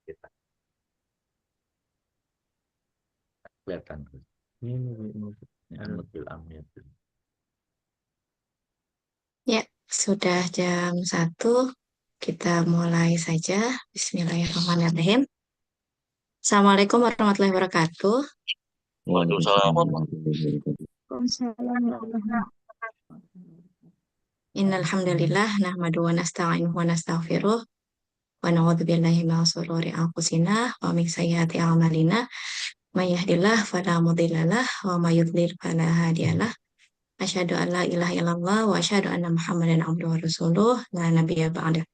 kita. Kelihatan. Ini Amir. Ya, sudah jam 1. Kita mulai saja. Bismillahirrahmanirrahim. Assalamualaikum warahmatullahi wabarakatuh. Waalaikumsalam. Innal hamdalillah nahmadu wa nasta'inuhu wa nastaghfiruh wa na'udzu billahi min shururi anfusina wa min sayyiati a'malina. May yahdihillahu fala mudhillalah wa may yudlil fala hadiyalah. Asyhadu an la ilaha illallah wa asyhadu anna Muhammadan abduhu wa rasuluh la nabiyya ba'da.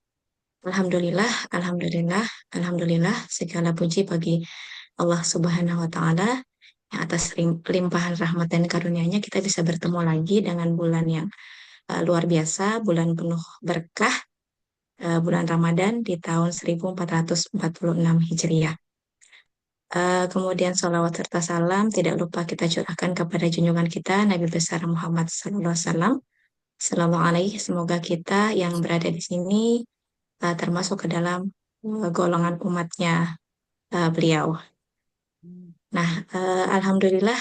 Alhamdulillah, alhamdulillah, alhamdulillah. Segala puji bagi Allah Subhanahu wa Ta'ala yang atas limpahan rahmat dan karunia-Nya kita bisa bertemu lagi dengan bulan yang luar biasa, bulan penuh berkah, bulan Ramadan di tahun 1446 Hijriah. Kemudian salawat serta salam tidak lupa kita curahkan kepada junjungan kita Nabi besar Muhammad SAW. Sallallahu alaihi, semoga kita yang berada di sini termasuk ke dalam golongan umatnya beliau. Nah, alhamdulillah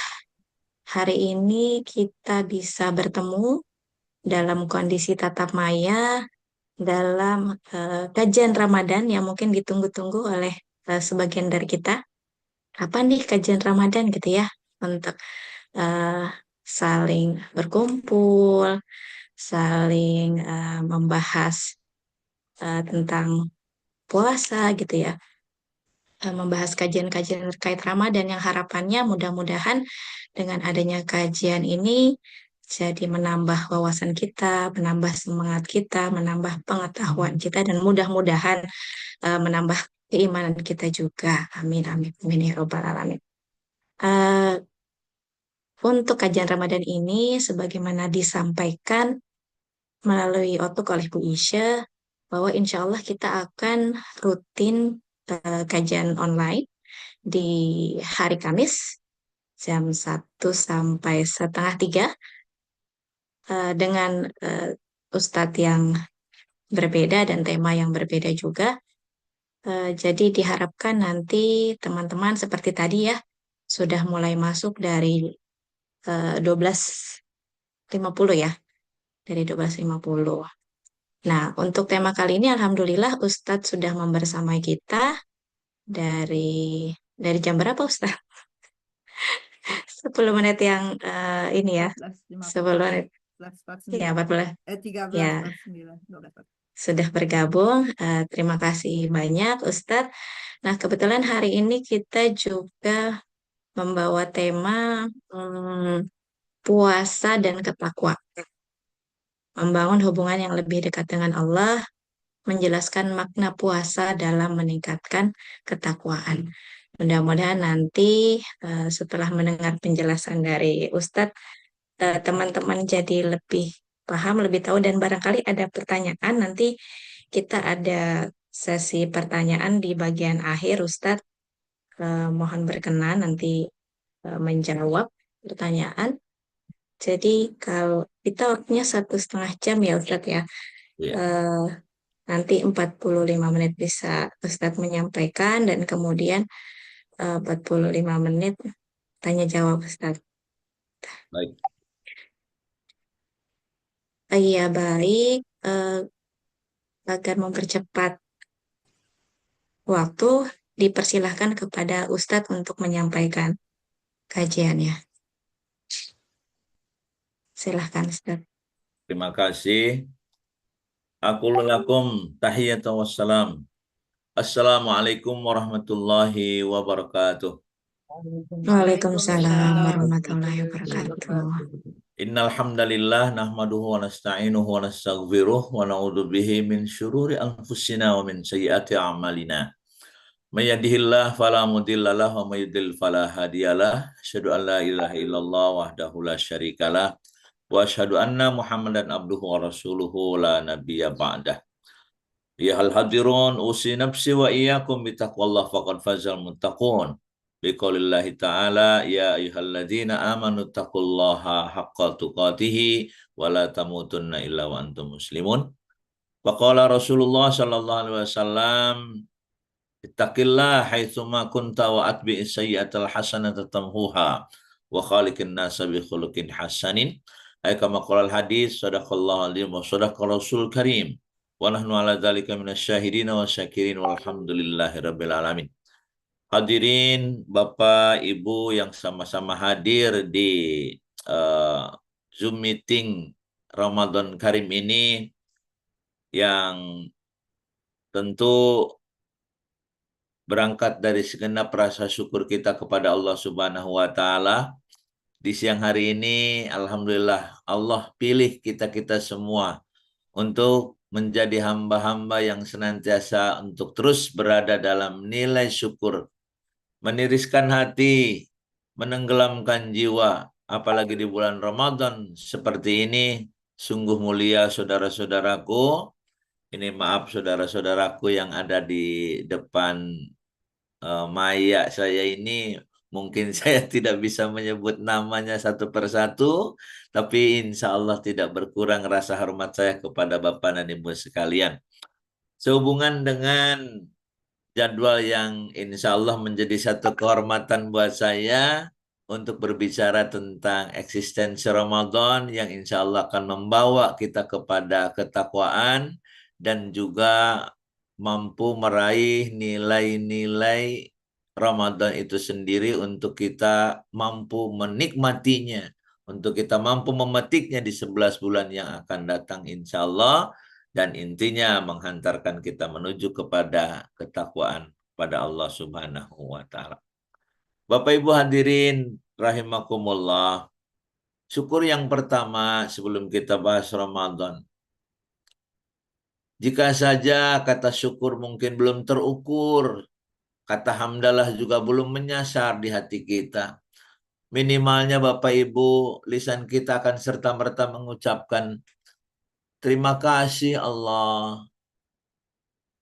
hari ini kita bisa bertemu dalam kondisi tatap maya dalam kajian Ramadan yang mungkin ditunggu-tunggu oleh sebagian dari kita. Apa nih kajian Ramadan gitu ya, untuk uh, saling berkumpul, saling membahas tentang puasa gitu ya, membahas kajian-kajian terkait Ramadan yang harapannya mudah-mudahan dengan adanya kajian ini jadi menambah wawasan kita, menambah semangat kita, menambah pengetahuan kita, dan mudah-mudahan menambah keimanan kita juga. Amin, amin, amin ya robbal alamin. Eh, untuk kajian Ramadan ini, sebagaimana disampaikan melalui otuk oleh Bu Isya, bahwa insya Allah kita akan rutin kajian online di hari Kamis jam 1 sampai setengah 3 dengan Ustadz yang berbeda dan tema yang berbeda juga. Jadi diharapkan nanti teman-teman seperti tadi ya, sudah mulai masuk dari 12.50 ya, dari 12.50. Nah, untuk tema kali ini Alhamdulillah Ustadz sudah membersamai kita dari jam berapa Ustadz? 10 menit yang ini ya, 10 menit. Ya, 14. 13, Ya, 9, 12. sudah bergabung. Terima kasih banyak Ustadz. Nah, kebetulan hari ini kita juga membawa tema puasa dan ketakwaan. Membangun hubungan yang lebih dekat dengan Allah, menjelaskan makna puasa dalam meningkatkan ketakwaan. Mudah-mudahan nanti setelah mendengar penjelasan dari Ustadz, teman-teman jadi lebih paham, lebih tahu, dan barangkali ada pertanyaan, nanti kita ada sesi pertanyaan di bagian akhir. Ustadz mohon berkenan nanti menjawab pertanyaan. Jadi kalau kita waktunya 1,5 jam ya Ustadz ya. Iya. Nanti 45 menit bisa Ustadz menyampaikan, dan kemudian 45 menit tanya jawab Ustadz. Baik. Iya baik, agar mempercepat waktu, dipersilahkan kepada Ustadz untuk menyampaikan kajiannya. Silahkan Ustadz. Terima kasih. Aku lakum tahiyatan wassalam. Assalamualaikum warahmatullahi wabarakatuh. Waalaikumsalam warahmatullahi wabarakatuh. Innal hamdalillah nahmaduhu wa nasta'inuhu wa nastaghfiruh wa na'udzu bihi min syururi anfusina wa min sayyiati a'malina. May yahdihillahu fala mudhillalah wa may yudhlil fala hadiyalah. Asyhadu an la ilaha illallah wahdahu la syarikalah wa asyhadu anna Muhammadan abduhu wa rasuluhu la nabiyya ba'dah. Ya hal hadirun usi nafsi wa iyyakum bitaqwallah faqad fazal muttaqun. Biqaulillahi ta'ala ya ayyuhalladzina amanu taqullaha haqqa tuqatih wa la tamutunna illa wa antum muslimun. Wa qala Rasulullah sallallahu alaihi wasallam Ittaqillah haitsuma kunta wa atbi'is sayyi'atal hasanata tamhuha wa khaliqin nasa bi khuluqin hasanin. Ay kama qala hadis sadaqallahu alim wa sadaqa rasul karim. Wa nahnu ala dzalika minasyahidin wa syakirin walhamdulillahi rabbil alamin. Hadirin Bapak Ibu yang sama-sama hadir di Zoom meeting Ramadan Karim ini, yang tentu berangkat dari segenap rasa syukur kita kepada Allah Subhanahu wa taala. Di siang hari ini alhamdulillah Allah pilih kita-kita semua untuk menjadi hamba-hamba yang senantiasa untuk terus berada dalam nilai syukur, meniriskan hati, menenggelamkan jiwa, apalagi di bulan Ramadan seperti ini. Sungguh mulia saudara-saudaraku. Ini maaf saudara-saudaraku yang ada di depan Maya saya ini, mungkin saya tidak bisa menyebut namanya satu persatu, tapi insya Allah tidak berkurang rasa hormat saya kepada Bapak dan Ibu sekalian. Sehubungan dengan jadwal yang insya Allah menjadi satu kehormatan buat saya untuk berbicara tentang eksistensi Ramadan yang insya Allah akan membawa kita kepada ketakwaan dan juga mampu meraih nilai-nilai Ramadan itu sendiri untuk kita mampu menikmatinya, untuk kita mampu memetiknya di 11 bulan yang akan datang insya Allah, dan intinya menghantarkan kita menuju kepada ketakwaan pada Allah Subhanahu wa taala. Bapak Ibu hadirin rahimakumullah. Syukur yang pertama sebelum kita bahas Ramadan. Jika saja kata syukur mungkin belum terukur, kata hamdalah juga belum menyasar di hati kita, minimalnya Bapak Ibu, lisan kita akan serta-merta mengucapkan terima kasih Allah.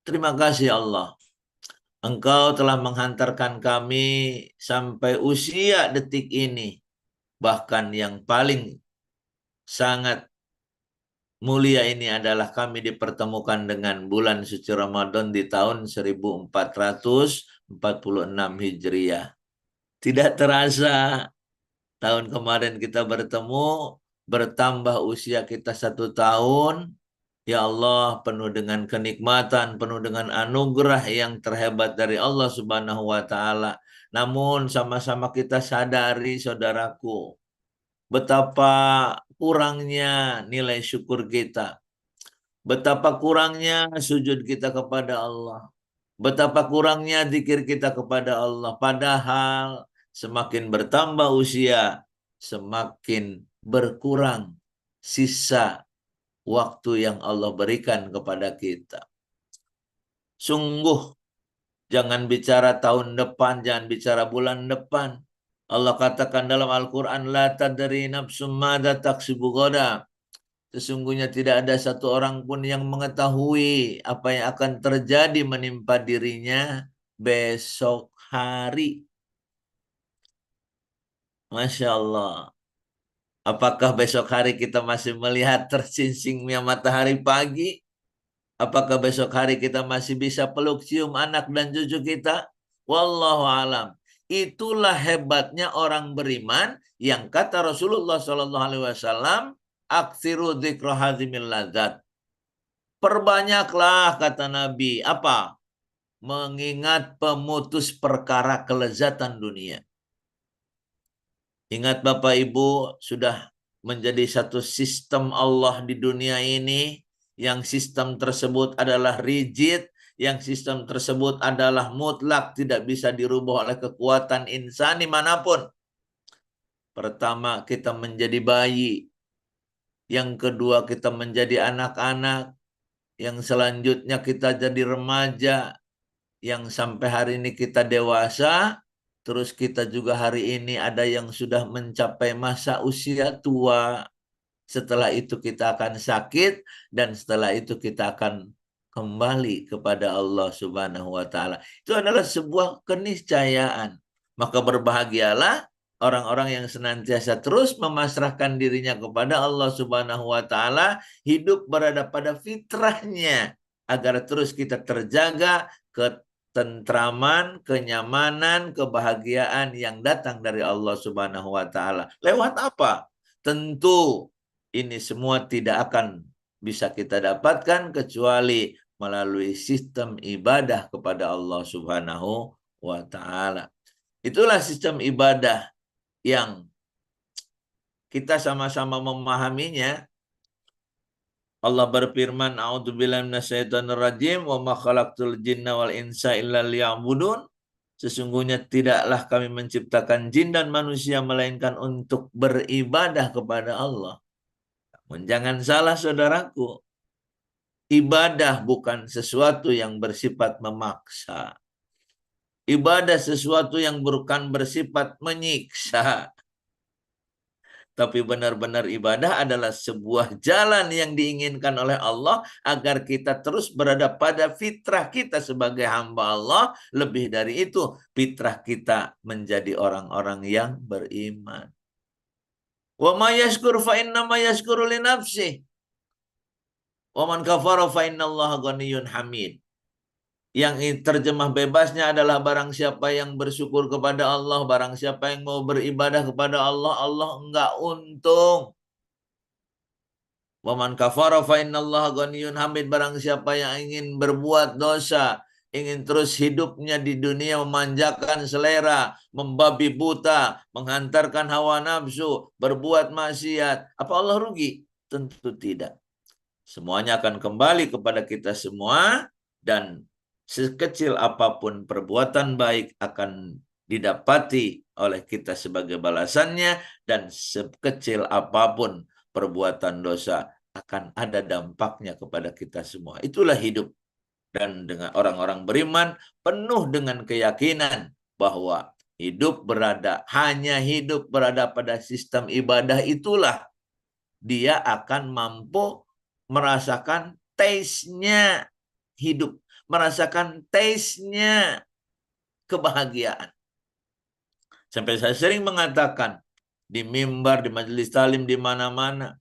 Terima kasih Allah. Engkau telah menghantarkan kami sampai usia detik ini. Bahkan yang paling sangat mulia ini adalah kami dipertemukan dengan bulan suci Ramadan di tahun 1446 Hijriah. Tidak terasa tahun kemarin kita bertemu, bertambah usia kita 1 tahun. Ya Allah, penuh dengan kenikmatan, penuh dengan anugerah yang terhebat dari Allah Subhanahu wa taala. Namun sama-sama kita sadari saudaraku, betapa kurangnya nilai syukur kita. Betapa kurangnya sujud kita kepada Allah. Betapa kurangnya zikir kita kepada Allah. Padahal semakin bertambah usia, semakin berkurang sisa waktu yang Allah berikan kepada kita. Sungguh, jangan bicara tahun depan, jangan bicara bulan depan. Allah katakan dalam Al-Quran, La tadri nafsum madza taksibu ghadan. Sesungguhnya tidak ada satu orang pun yang mengetahui apa yang akan terjadi menimpa dirinya besok hari. Masya Allah. Apakah besok hari kita masih melihat tersingsingnya matahari pagi? Apakah besok hari kita masih bisa peluk cium anak dan cucu kita? Wallahu alam. Itulah hebatnya orang beriman yang kata Rasulullah SAW, aksiru dzikra hazimil ladzat. Perbanyaklah kata Nabi, apa? Mengingat pemutus perkara kelezatan dunia. Ingat Bapak Ibu, sudah menjadi satu sistem Allah di dunia ini, yang sistem tersebut adalah rigid, yang sistem tersebut adalah mutlak, tidak bisa dirubah oleh kekuatan insani manapun. Pertama, kita menjadi bayi. Yang kedua, kita menjadi anak-anak. Yang selanjutnya kita jadi remaja. Yang sampai hari ini kita dewasa. Terus kita juga hari ini ada yang sudah mencapai masa usia tua. Setelah itu kita akan sakit, dan setelah itu kita akan kembali kepada Allah Subhanahu wa taala. Itu adalah sebuah keniscayaan. Maka berbahagialah orang-orang yang senantiasa terus memasrahkan dirinya kepada Allah Subhanahu wa taala, hidup berada pada fitrahnya, agar terus kita terjaga ketentraman, kenyamanan, kebahagiaan yang datang dari Allah Subhanahu wa taala. Lewat apa? Tentu ini semua tidak akan bisa kita dapatkan kecuali melalui sistem ibadah kepada Allah Subhanahu wa taala. Itulah sistem ibadah yang kita sama-sama memahaminya. Allah berfirman, "A'udzubillahi minasyaitonirrajim, wa ma khalaqtul jinna wal insa illa liya'budun." Sesungguhnya tidaklah kami menciptakan jin dan manusia melainkan untuk beribadah kepada Allah. Namun jangan salah saudaraku, ibadah bukan sesuatu yang bersifat memaksa. Ibadah sesuatu yang bukan bersifat menyiksa. Tapi benar-benar ibadah adalah sebuah jalan yang diinginkan oleh Allah agar kita terus berada pada fitrah kita sebagai hamba Allah. Lebih dari itu, fitrah kita menjadi orang-orang yang beriman. Wa ma yashkur fa inna ma yashkuru li nafsih. Wa man kafara fa innallaha ghaniyyun hamid. Yang terjemah bebasnya adalah barang siapa yang bersyukur kepada Allah, barang siapa yang mau beribadah kepada Allah, Allah enggak untung. Wa man kafara fa innallaha ghaniyyun hamid. Barang siapa yang ingin berbuat dosa, ingin terus hidupnya di dunia memanjakan selera, membabi buta, menghantarkan hawa nafsu, berbuat maksiat, apa Allah rugi? Tentu tidak. Semuanya akan kembali kepada kita semua, dan sekecil apapun perbuatan baik akan didapati oleh kita sebagai balasannya, dan sekecil apapun perbuatan dosa akan ada dampaknya kepada kita semua. Itulah hidup. Dan dengan orang-orang beriman penuh dengan keyakinan bahwa hanya hidup berada pada sistem ibadah, itulah dia akan mampu merasakan taste-nya hidup, merasakan taste-nya kebahagiaan. Sampai saya sering mengatakan di mimbar, di majelis talim, di mana-mana,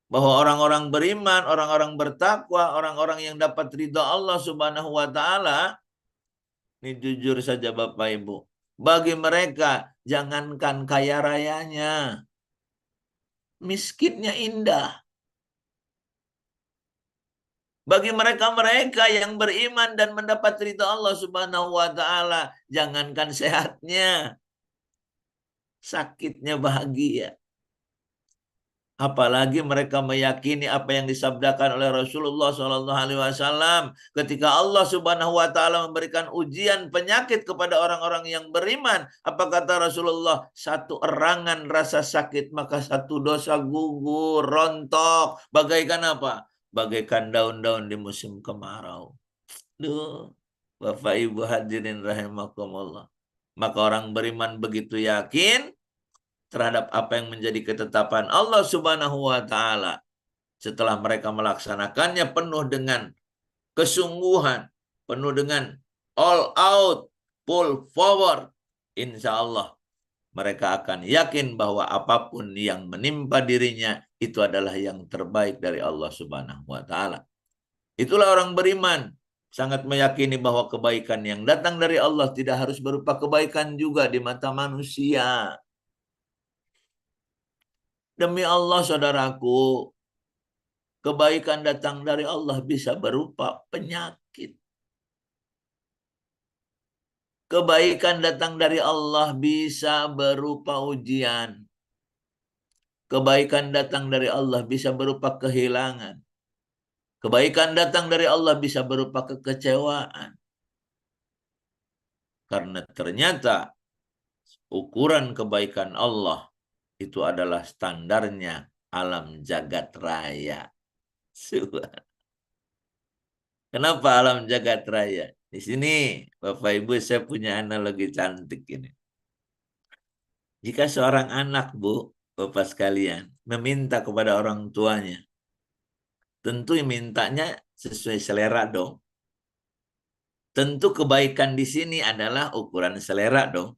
bahwa orang-orang beriman, orang-orang bertakwa, orang-orang yang dapat ridha Allah Subhanahu wa taala, ini jujur saja Bapak Ibu, bagi mereka jangankan kaya rayanya, miskinnya indah. Bagi mereka-mereka yang beriman dan mendapat ridha Allah Subhanahu wa taala, jangankan sehatnya, sakitnya bahagia. Apalagi mereka meyakini apa yang disabdakan oleh Rasulullah SAW ketika Allah Subhanahu wa taala memberikan ujian penyakit kepada orang-orang yang beriman. Apa kata Rasulullah? Satu erangan rasa sakit, maka satu dosa gugur, rontok. Bagaikan apa? Bagaikan daun-daun di musim kemarau. Duh, Bapak Ibu hadirin rahimakumullah. Maka orang beriman begitu yakin terhadap apa yang menjadi ketetapan Allah Subhanahu wa taala. Setelah mereka melaksanakannya penuh dengan kesungguhan, penuh dengan all out, full forward, insya Allah mereka akan yakin bahwa apapun yang menimpa dirinya itu adalah yang terbaik dari Allah Subhanahu wa taala. Itulah orang beriman, sangat meyakini bahwa kebaikan yang datang dari Allah tidak harus berupa kebaikan juga di mata manusia. Demi Allah saudaraku, kebaikan datang dari Allah bisa berupa penyakit. Kebaikan datang dari Allah bisa berupa ujian. Kebaikan datang dari Allah bisa berupa kehilangan. Kebaikan datang dari Allah bisa berupa kekecewaan. Karena ternyata ukuran kebaikan Allah itu adalah standarnya alam jagat raya. Kenapa alam jagat raya? Di sini Bapak Ibu saya punya analogi cantik ini. Jika seorang anak, Bu, Bapak sekalian, meminta kepada orang tuanya, tentu mintanya sesuai selera dong. Tentu kebaikan di sini adalah ukuran selera dong.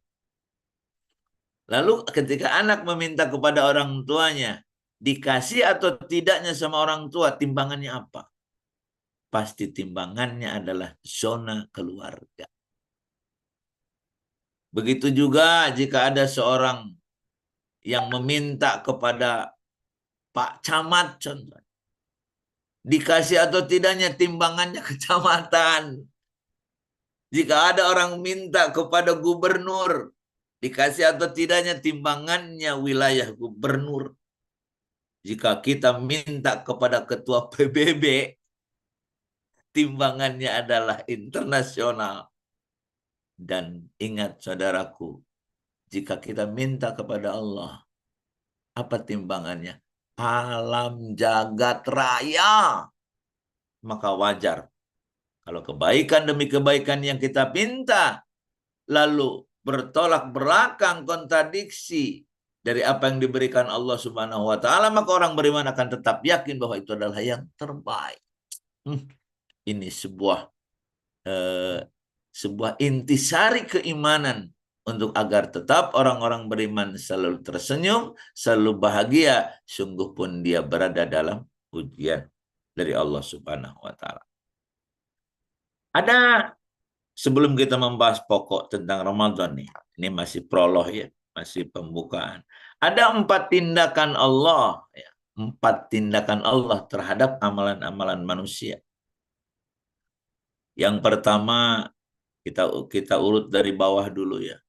Lalu ketika anak meminta kepada orang tuanya, dikasih atau tidaknya sama orang tua, timbangannya apa? Pasti timbangannya adalah zona keluarga. Begitu juga jika ada seorang yang meminta kepada Pak Camat contoh, dikasih atau tidaknya timbangannya kecamatan. Jika ada orang minta kepada gubernur, dikasih atau tidaknya timbangannya wilayah gubernur. Jika kita minta kepada ketua PBB, timbangannya adalah internasional. Dan ingat saudaraku, jika kita minta kepada Allah, apa timbangannya? Alam jagat raya. Maka wajar kalau kebaikan demi kebaikan yang kita minta, lalu bertolak belakang, kontradiksi dari apa yang diberikan Allah Subhanahu wa taala, maka orang beriman akan tetap yakin bahwa itu adalah yang terbaik. Ini sebuah intisari keimanan untuk agar tetap orang-orang beriman selalu tersenyum, selalu bahagia, sungguh pun dia berada dalam ujian dari Allah Subhanahu wa taala. Ada, sebelum kita membahas pokok tentang Ramadan nih, ini masih prolog ya, masih pembukaan. Ada 4 tindakan Allah, ya, 4 tindakan Allah terhadap amalan-amalan manusia. Yang pertama, kita urut dari bawah dulu ya.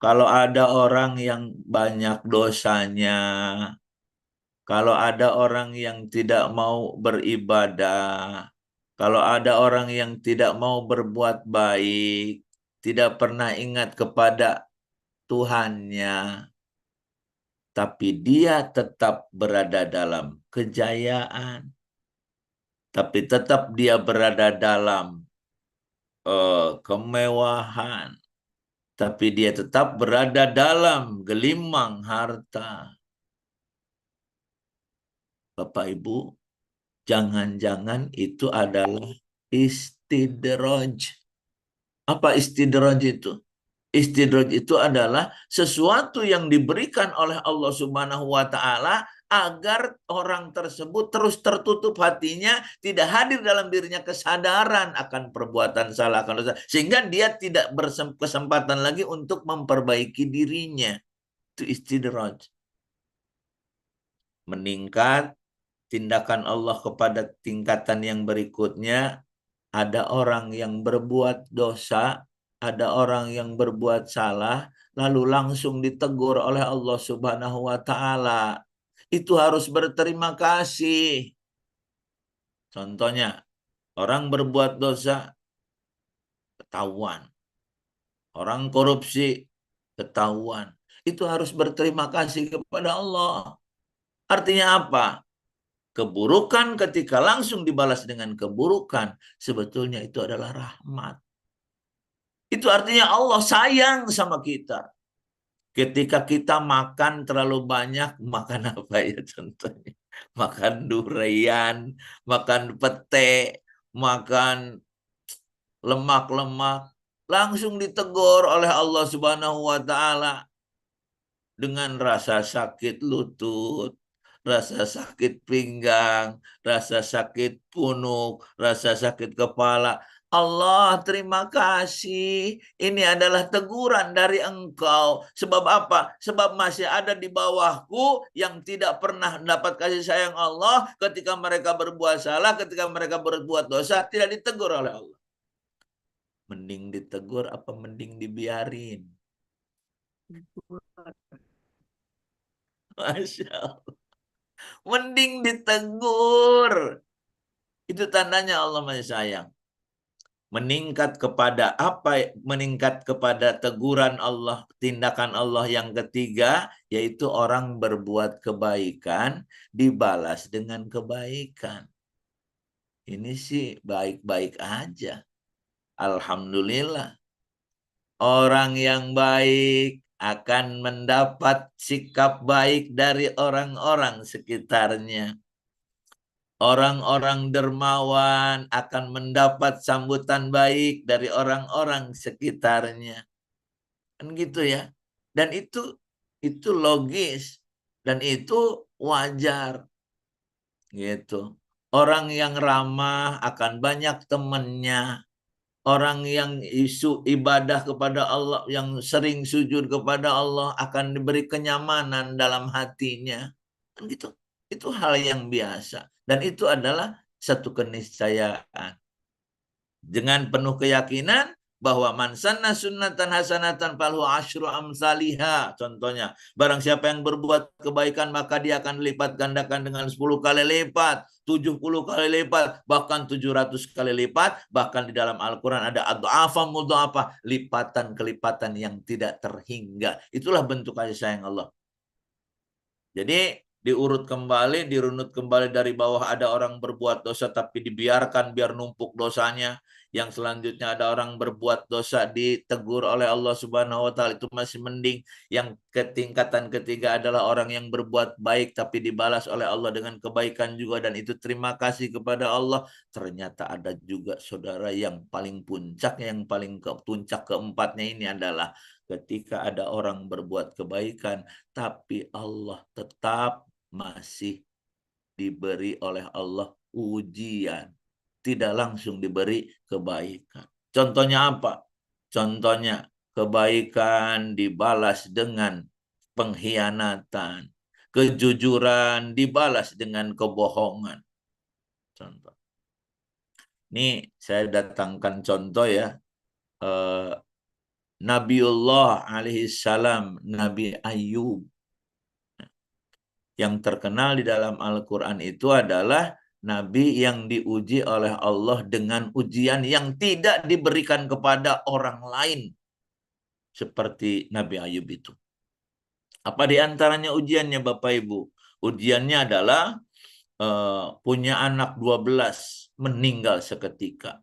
Kalau ada orang yang banyak dosanya, kalau ada orang yang tidak mau beribadah, kalau ada orang yang tidak mau berbuat baik, tidak pernah ingat kepada Tuhannya, tapi dia tetap berada dalam kejayaan, tapi tetap dia berada dalam kemewahan, tapi dia tetap berada dalam gelimang harta. Bapak Ibu, jangan-jangan itu adalah istidraj. Apa istidraj itu? Istidraj itu adalah sesuatu yang diberikan oleh Allah Subhanahu wa taala agar orang tersebut terus tertutup hatinya, tidak hadir dalam dirinya kesadaran akan perbuatan salah, akan dosa, sehingga dia tidak berkesempatan lagi untuk memperbaiki dirinya. Itu istidraj. Meningkat tindakan Allah kepada tingkatan yang berikutnya, ada orang yang berbuat dosa, ada orang yang berbuat salah, lalu langsung ditegur oleh Allah Subhanahu wa taala. Itu harus berterima kasih. Contohnya, orang berbuat dosa ketahuan. Orang korupsi ketahuan. Itu harus berterima kasih kepada Allah. Artinya apa? Keburukan ketika langsung dibalas dengan keburukan, sebetulnya itu adalah rahmat. Itu artinya Allah sayang sama kita. Ketika kita makan terlalu banyak, makan apa ya contohnya? Makan durian, makan pete, makan lemak-lemak, langsung ditegur oleh Allah Subhanahu wa taala dengan rasa sakit lutut, rasa sakit pinggang, rasa sakit punuk, rasa sakit kepala. Allah, terima kasih. Ini adalah teguran dari Engkau. Sebab apa? Sebab masih ada di bawahku yang tidak pernah mendapat kasih sayang Allah ketika mereka berbuat salah, ketika mereka berbuat dosa, tidak ditegur oleh Allah. Mending ditegur apa mending dibiarin? Masya Allah. Mending ditegur. Itu tandanya Allah masih sayang. Meningkat kepada apa? Meningkat kepada teguran Allah, tindakan Allah yang ketiga, yaitu orang berbuat kebaikan dibalas dengan kebaikan. Ini sih baik-baik aja. Alhamdulillah. Orang yang baik akan mendapat sikap baik dari orang-orang sekitarnya. Orang-orang dermawan akan mendapat sambutan baik dari orang-orang sekitarnya. Kan gitu ya. Dan itu logis dan itu wajar. Gitu. Orang yang ramah akan banyak temannya. Orang yang isu ibadah kepada Allah, yang sering sujud kepada Allah akan diberi kenyamanan dalam hatinya. Kan gitu. Itu hal yang biasa. Dan itu adalah satu keniscayaan. Dengan penuh keyakinan bahwa man sanna sunnatan hasanatan falahu asyru amsalihha. Contohnya, barang siapa yang berbuat kebaikan maka dia akan lipat gandakan dengan 10 kali lipat, 70 kali lipat, bahkan 700 kali lipat. Bahkan di dalam Al-Quran ada adha'afa mudha'afa, lipatan-kelipatan yang tidak terhingga. Itulah bentuk kasih sayang Allah. Jadi diurut kembali, dirunut kembali dari bawah, ada orang berbuat dosa tapi dibiarkan biar numpuk dosanya. Yang selanjutnya ada orang berbuat dosa ditegur oleh Allah Subhanahu wa taala, itu masih mending. Yang ketingkatan ketiga adalah orang yang berbuat baik tapi dibalas oleh Allah dengan kebaikan juga, dan itu terima kasih kepada Allah. Ternyata ada juga saudara yang paling puncaknya, yang paling ke puncak keempatnya ini adalah ketika ada orang berbuat kebaikan tapi Allah tetap masih diberi oleh Allah ujian, tidak langsung diberi kebaikan. Contohnya apa? Contohnya kebaikan dibalas dengan pengkhianatan, kejujuran dibalas dengan kebohongan. Contoh. Ini saya datangkan contoh ya. Nabiullah alaihi salam, Nabi Ayub. Yang terkenal di dalam Al-Quran itu adalah Nabi yang diuji oleh Allah dengan ujian yang tidak diberikan kepada orang lain. Seperti Nabi Ayub itu. Apa di antaranya ujiannya Bapak Ibu? Ujiannya adalah punya anak 12 meninggal seketika.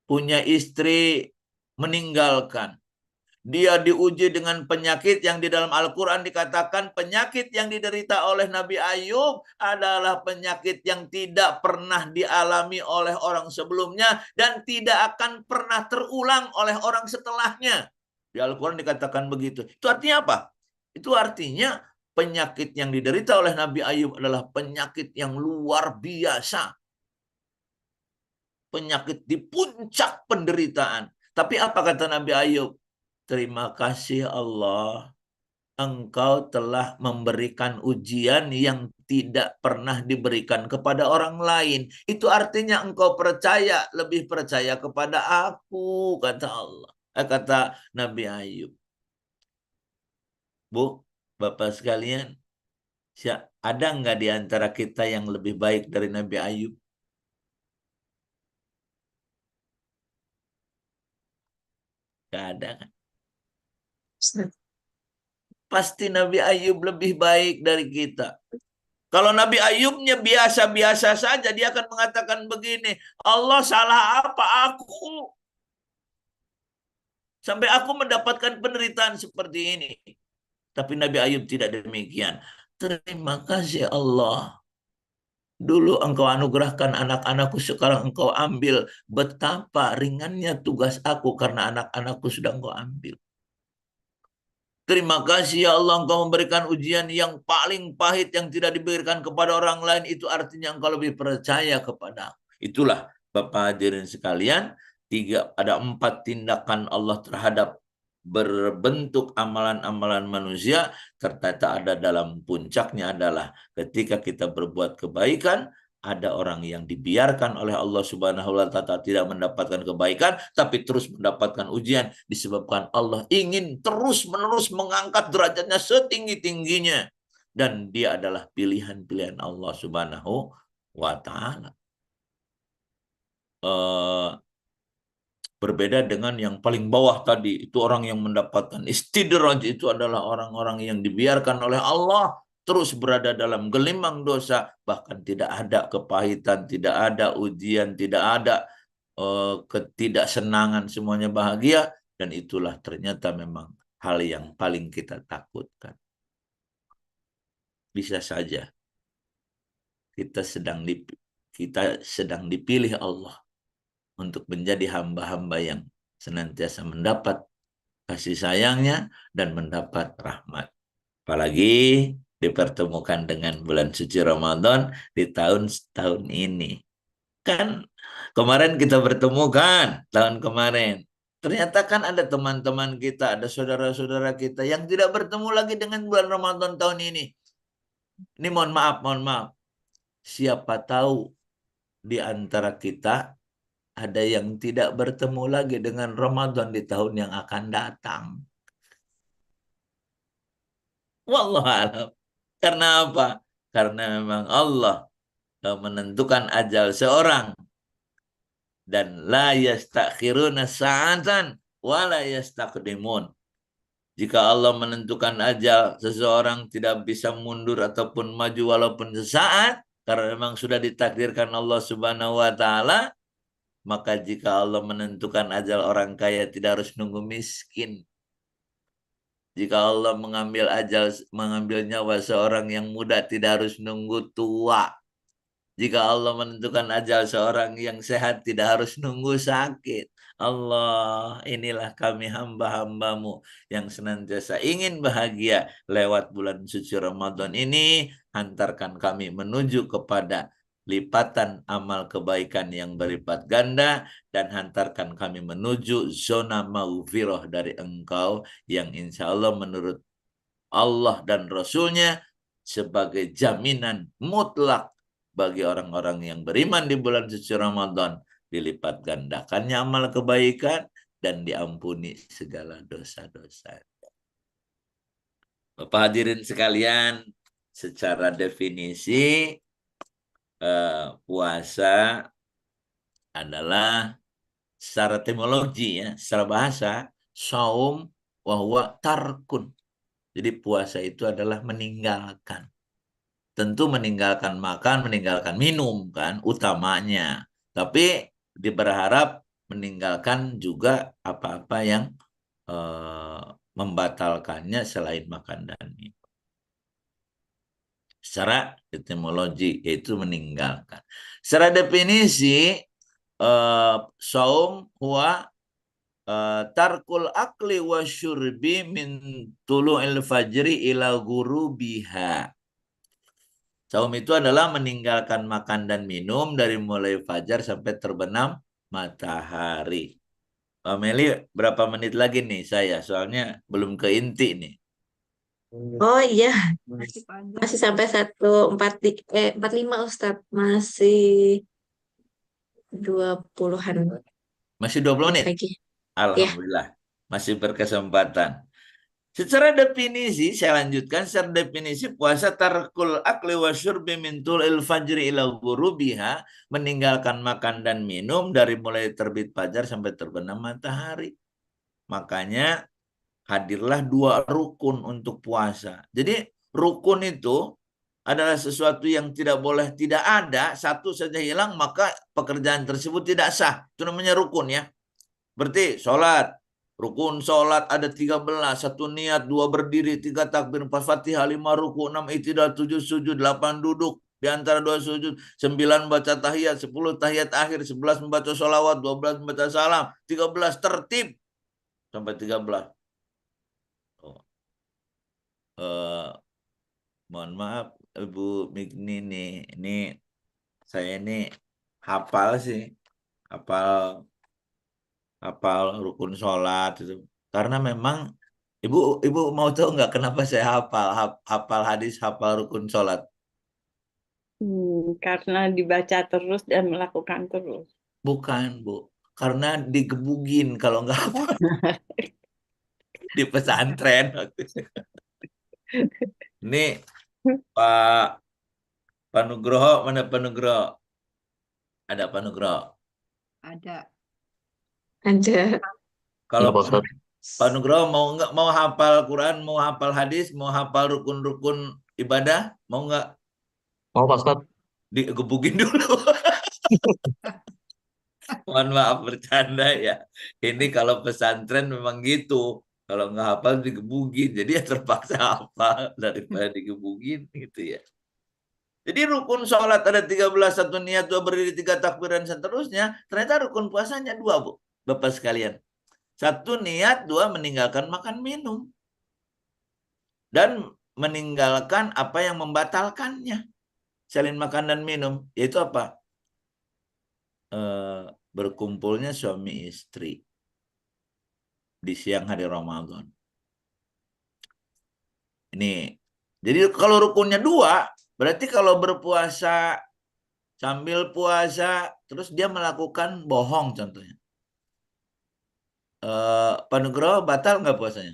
Punya istri meninggalkan. Dia diuji dengan penyakit yang di dalam Al-Quran dikatakan penyakit yang diderita oleh Nabi Ayub adalah penyakit yang tidak pernah dialami oleh orang sebelumnya dan tidak akan pernah terulang oleh orang setelahnya. Di Al-Quran dikatakan begitu. Itu artinya apa? Itu artinya penyakit yang diderita oleh Nabi Ayub adalah penyakit yang luar biasa. Penyakit di puncak penderitaan. Tapi apa kata Nabi Ayub? Terima kasih Allah, Engkau telah memberikan ujian yang tidak pernah diberikan kepada orang lain. Itu artinya engkau percaya, lebih percaya kepada aku, kata Allah. Kata Nabi Ayub. Bu, Bapak sekalian, ada nggak di antara kita yang lebih baik dari Nabi Ayub? Nggak ada kan? Pasti Nabi Ayub lebih baik dari kita. Kalau Nabi Ayubnya biasa-biasa saja, dia akan mengatakan begini, Allah salah apa aku? Sampai aku mendapatkan penderitaan seperti ini. Tapi Nabi Ayub tidak demikian. Terima kasih Allah. Dulu engkau anugerahkan anak-anakku, sekarang engkau ambil. Betapa ringannya tugas aku karena anak-anakku sudah engkau ambil. Terima kasih ya Allah, engkau memberikan ujian yang paling pahit yang tidak diberikan kepada orang lain. Itu artinya engkau lebih percaya kepada aku. Itulah Bapak hadirin sekalian, ada 4 tindakan Allah terhadap berbentuk amalan-amalan manusia. Ternyata ada dalam puncaknya adalah ketika kita berbuat kebaikan, ada orang yang dibiarkan oleh Allah Subhanahu wa taala tidak mendapatkan kebaikan tapi terus mendapatkan ujian disebabkan Allah ingin terus-menerus mengangkat derajatnya setinggi-tingginya, dan dia adalah pilihan-pilihan Allah Subhanahu wa taala. Berbeda dengan yang paling bawah tadi, itu orang yang mendapatkan istidraj, itu adalah orang-orang yang dibiarkan oleh Allah terus berada dalam gelimang dosa, bahkan tidak ada kepahitan, tidak ada ujian, tidak ada ketidaksenangan, semuanya bahagia, dan itulah ternyata memang hal yang paling kita takutkan. Bisa saja kita sedang dipilih Allah untuk menjadi hamba-hamba yang senantiasa mendapat kasih sayangnya dan mendapat rahmat. Apalagi dipertemukan dengan bulan suci Ramadan di tahun ini. Kan kemarin kita bertemu kan, tahun kemarin. Ternyata kan ada teman-teman kita, ada saudara-saudara kita yang tidak bertemu lagi dengan bulan Ramadan tahun ini. Ini mohon maaf, mohon maaf. Siapa tahu di antara kita ada yang tidak bertemu lagi dengan Ramadan di tahun yang akan datang. Wallahu a'lam. Karena apa? Karena memang Allah menentukan ajal seorang dan la yastakhiruna sa'atan wa la yastaqdimun. Jika Allah menentukan ajal seseorang tidak bisa mundur ataupun maju walaupun sesaat karena memang sudah ditakdirkan Allah Subhanahu wa taala, maka jika Allah menentukan ajal orang kaya tidak harus nunggu miskin. Jika Allah mengambil nyawa seorang yang muda tidak harus nunggu tua. Jika Allah menentukan ajal seorang yang sehat tidak harus nunggu sakit. Allah, inilah kami hamba-hambamu yang senantiasa ingin bahagia lewat bulan suci Ramadan ini. Hantarkan kami menuju kepada lipatan amal kebaikan yang berlipat ganda dan hantarkan kami menuju zona maghfirah dari Engkau yang insya Allah menurut Allah dan Rasulnya sebagai jaminan mutlak bagi orang-orang yang beriman di bulan suci Ramadan, dilipat gandakannya amal kebaikan dan diampuni segala dosa-dosa. Bapak hadirin sekalian, secara definisi puasa adalah secara etimologi ya, secara bahasa saum wahwa tarkun. Jadi puasa itu adalah meninggalkan. Tentu meninggalkan makan, meninggalkan minum kan utamanya. Tapi berharap meninggalkan juga apa-apa yang eh, membatalkannya selain makan dan minum. Secara etimologi yaitu meninggalkan. Secara definisi saum huwa tarkul akli wa syurbi min tulu'il fajri ila ghurubiha. Saum itu adalah meninggalkan makan dan minum dari mulai fajar sampai terbenam matahari. Meli, berapa menit lagi nih saya? Soalnya belum ke inti nih. Oh iya, masih sampai 45 Ustadz, masih 20-an Masih 20 menit menit? lagi. Ya. Alhamdulillah. Masih berkesempatan. Secara definisi, saya lanjutkan. Secara definisi, puasa tarkul akli wa syurbi min tul'il fajri ila ghurubiha, meninggalkan makan dan minum dari mulai terbit fajar sampai terbenam matahari. Makanya hadirlah dua rukun untuk puasa. Jadi rukun itu adalah sesuatu yang tidak boleh tidak ada, satu saja hilang maka pekerjaan tersebut tidak sah. Itu namanya rukun ya. Berarti sholat, rukun sholat ada 13, satu niat, dua berdiri, tiga takbir, empat fatihah, lima ruku, enam itidal, tujuh sujud, delapan duduk, di antara dua sujud, 9 baca tahiyat, 10 tahiyat akhir, 11 membaca sholawat, 12 membaca salam, 13 tertib, sampai 13. Oh. Mohon maaf Ibu Migni nih, ini saya ini hafal sih, hafal hafal rukun sholat itu. Karena memang ibu ibu mau tahu nggak kenapa saya hafal hadis, hafal rukun sholat? Karena dibaca terus dan melakukan terus. Bukan Bu, karena digebugin kalau nggak hafal di pesantren. Ini Pak Nugroho, mana Pak Nugroho? Ada Pak Nugroho? Ada. Ada. Kalau Pak Nugroho mau nggak mau hafal Quran, mau hafal hadis, mau hafal rukun-rukun ibadah, mau nggak? Mau Pak Ustadz? Digebukin dulu. Mohon maaf bercanda ya. Ini kalau pesantren memang gitu. Kalau nggak hafal digebukin. Jadi ya terpaksa hafal daripada digebukin gitu ya. Jadi rukun sholat ada 13, satu niat, dua berdiri, tiga takbir, dan seterusnya. Ternyata rukun puasanya dua, Bu. Bapak sekalian. Satu niat, dua meninggalkan makan minum. Dan meninggalkan apa yang membatalkannya. Selain makan dan minum. Yaitu apa? berkumpulnya suami istri di siang hari Ramadan. Ini, jadi kalau rukunnya 2, berarti kalau berpuasa sambil puasa terus dia melakukan bohong contohnya, Pak Nugroho, batal nggak puasanya?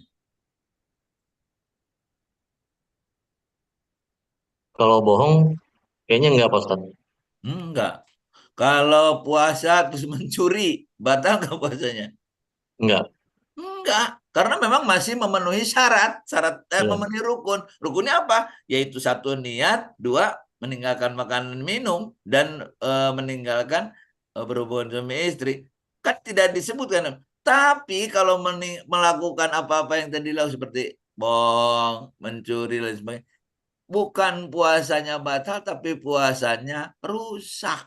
Kalau bohong, kayaknya enggak, Pak Ustadz. Enggak. Kalau puasa terus mencuri, batal nggak puasanya? Enggak. Enggak, karena memang masih memenuhi syarat Iya. memenuhi rukun. Rukunnya apa? Yaitu 1 niat, 2 meninggalkan makanan minum, dan meninggalkan berhubungan suami istri. Kan tidak disebutkan. Tapi kalau melakukan apa-apa yang tadi lalu seperti bohong, mencuri, dan sebagainya, bukan puasanya batal, tapi puasanya rusak.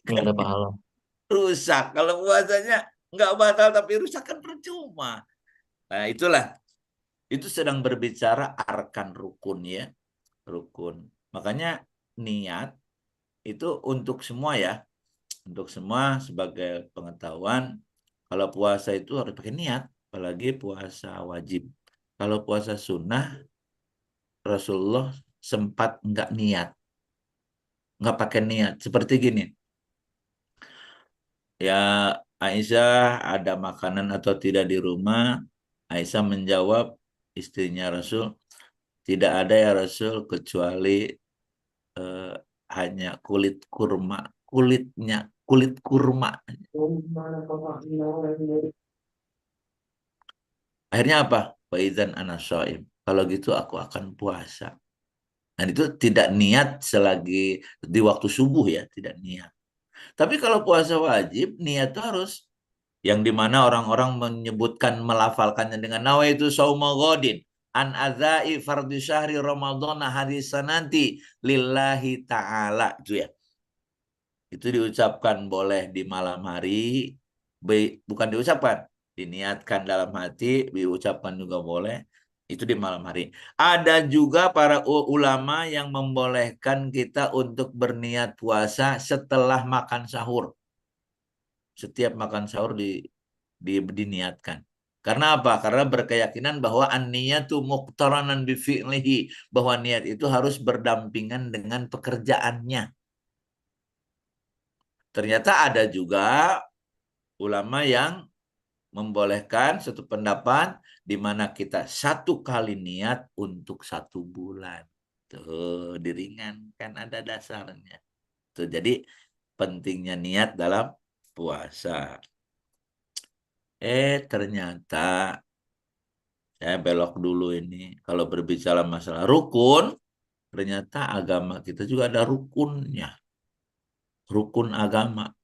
Enggak ada pahala. Rusak. Kalau puasanya nggak batal tapi rusak kan percuma. Nah, itulah. Itu sedang berbicara arkan rukun ya. Rukun. Makanya niat itu untuk semua ya. Untuk semua sebagai pengetahuan. Kalau puasa itu harus pakai niat. Apalagi puasa wajib. Kalau puasa sunnah, Rasulullah sempat nggak niat. Nggak pakai niat. Seperti gini. Ya, Aisyah ada makanan atau tidak di rumah. Aisyah menjawab, istrinya Rasul, tidak ada ya Rasul kecuali hanya kulit kurma, kulit kurma. Akhirnya apa? Faizan ana shaim. Kalau gitu aku akan puasa. Dan itu tidak niat selagi di waktu subuh ya, tidak niat. Tapi kalau puasa wajib, niat itu harus, yang dimana orang-orang menyebutkan, melafalkannya dengan nawaitu shauma ghadin an adzai fardhi syahri ramadhana hadisanati lillahi ta'ala, itu ya. Itu diucapkan boleh di malam hari, bukan diucapkan, diniatkan dalam hati, diucapkan juga boleh, itu di malam hari. Ada juga para ulama yang membolehkan kita untuk berniat puasa setelah makan sahur. Setiap makan sahur diniatkan. Karena apa? Karena berkeyakinan bahwa an-niyatu muqtaranan bi fi'lihi, bahwa niat itu harus berdampingan dengan pekerjaannya. Ternyata ada juga ulama yang membolehkan satu pendapat di mana kita 1 kali niat untuk 1 bulan. Tuh, diringankan, ada dasarnya. Tuh, jadi pentingnya niat dalam puasa. Ternyata saya belok dulu ini. Kalau berbicara masalah rukun, ternyata agama kita juga ada rukunnya. Rukun agama.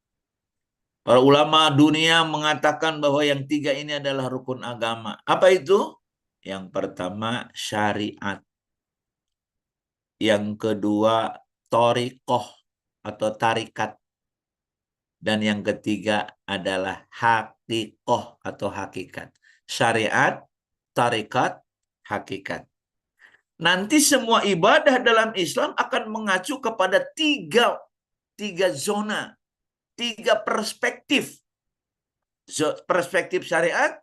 Para ulama dunia mengatakan bahwa yang 3 ini adalah rukun agama. Apa itu? Yang pertama syariat. Yang kedua thariqah atau tarikat. Dan yang ketiga adalah haqiqah atau hakikat. Syariat, tarikat, hakikat. Nanti semua ibadah dalam Islam akan mengacu kepada tiga zona, 3 perspektif. Perspektif syariat,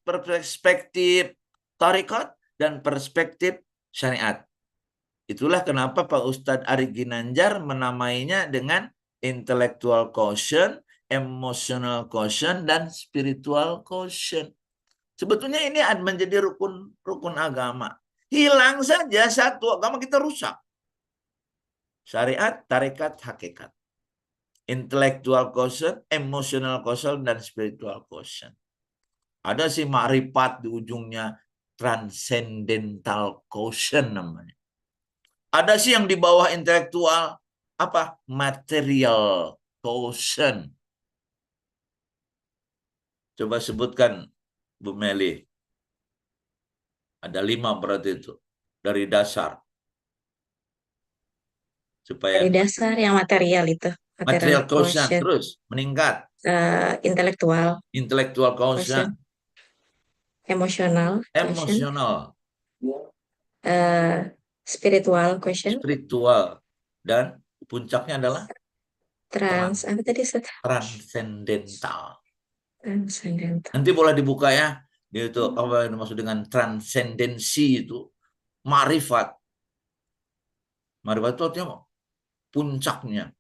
perspektif tarikat, dan perspektif syariat. Itulah kenapa Pak Ustadz Ari Ginanjar menamainya dengan intellectual quotient, emotional quotient, dan spiritual quotient. Sebetulnya ini menjadi rukun agama. Hilang saja 1 agama kita rusak. Syariat, tarikat, hakikat. Intellectual quotient, emotional quotient, dan spiritual quotient. Ada sih ma'rifat di ujungnya, transcendental quotient namanya. Ada sih yang di bawah intelektual, apa? Material quotient. Coba sebutkan, Bu Meli. Ada 5 berarti itu. Dari dasar. Supaya Dari dasar yang material itu, material quotient quotient, terus meningkat. intelektual Intellectual quotient, quotient. emotional quotient, Emosional. spiritual quotient, Spiritual. Dan puncaknya adalah Apa tadi? Transendental. Transcendental. Nanti boleh dibuka ya. Dia itu apa yang dimaksud dengan transendensi itu? Marifat. Marifat itu artinya puncaknya.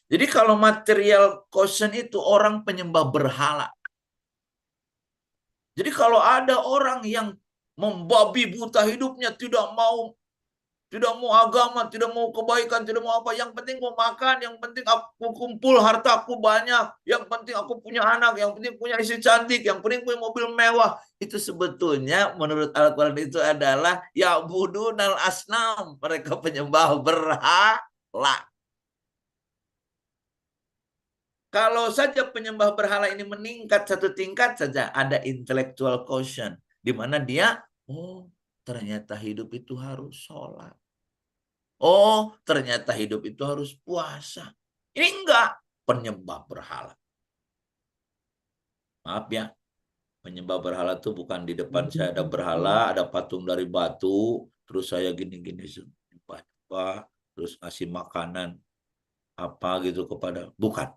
Jadi kalau material quotient itu orang penyembah berhala. Jadi kalau ada orang yang membabi buta hidupnya, tidak mau agama, tidak mau kebaikan, tidak mau apa, yang penting mau makan, yang penting aku kumpul, hartaku banyak, yang penting aku punya anak, yang penting punya istri cantik, yang penting punya mobil mewah. Itu sebetulnya menurut Al-Quran itu adalah ya'budunal asnam, mereka penyembah berhala. Kalau saja penyembah berhala ini meningkat satu tingkat saja, ada intellectual quotient, di mana dia, oh ternyata hidup itu harus sholat. Oh ternyata hidup itu harus puasa. Ini enggak, penyembah berhala. Maaf ya, penyembah berhala itu bukan di depan saya ada berhala, ada patung dari batu, terus saya gini-gini, terus ngasih makanan apa gitu kepada, bukan.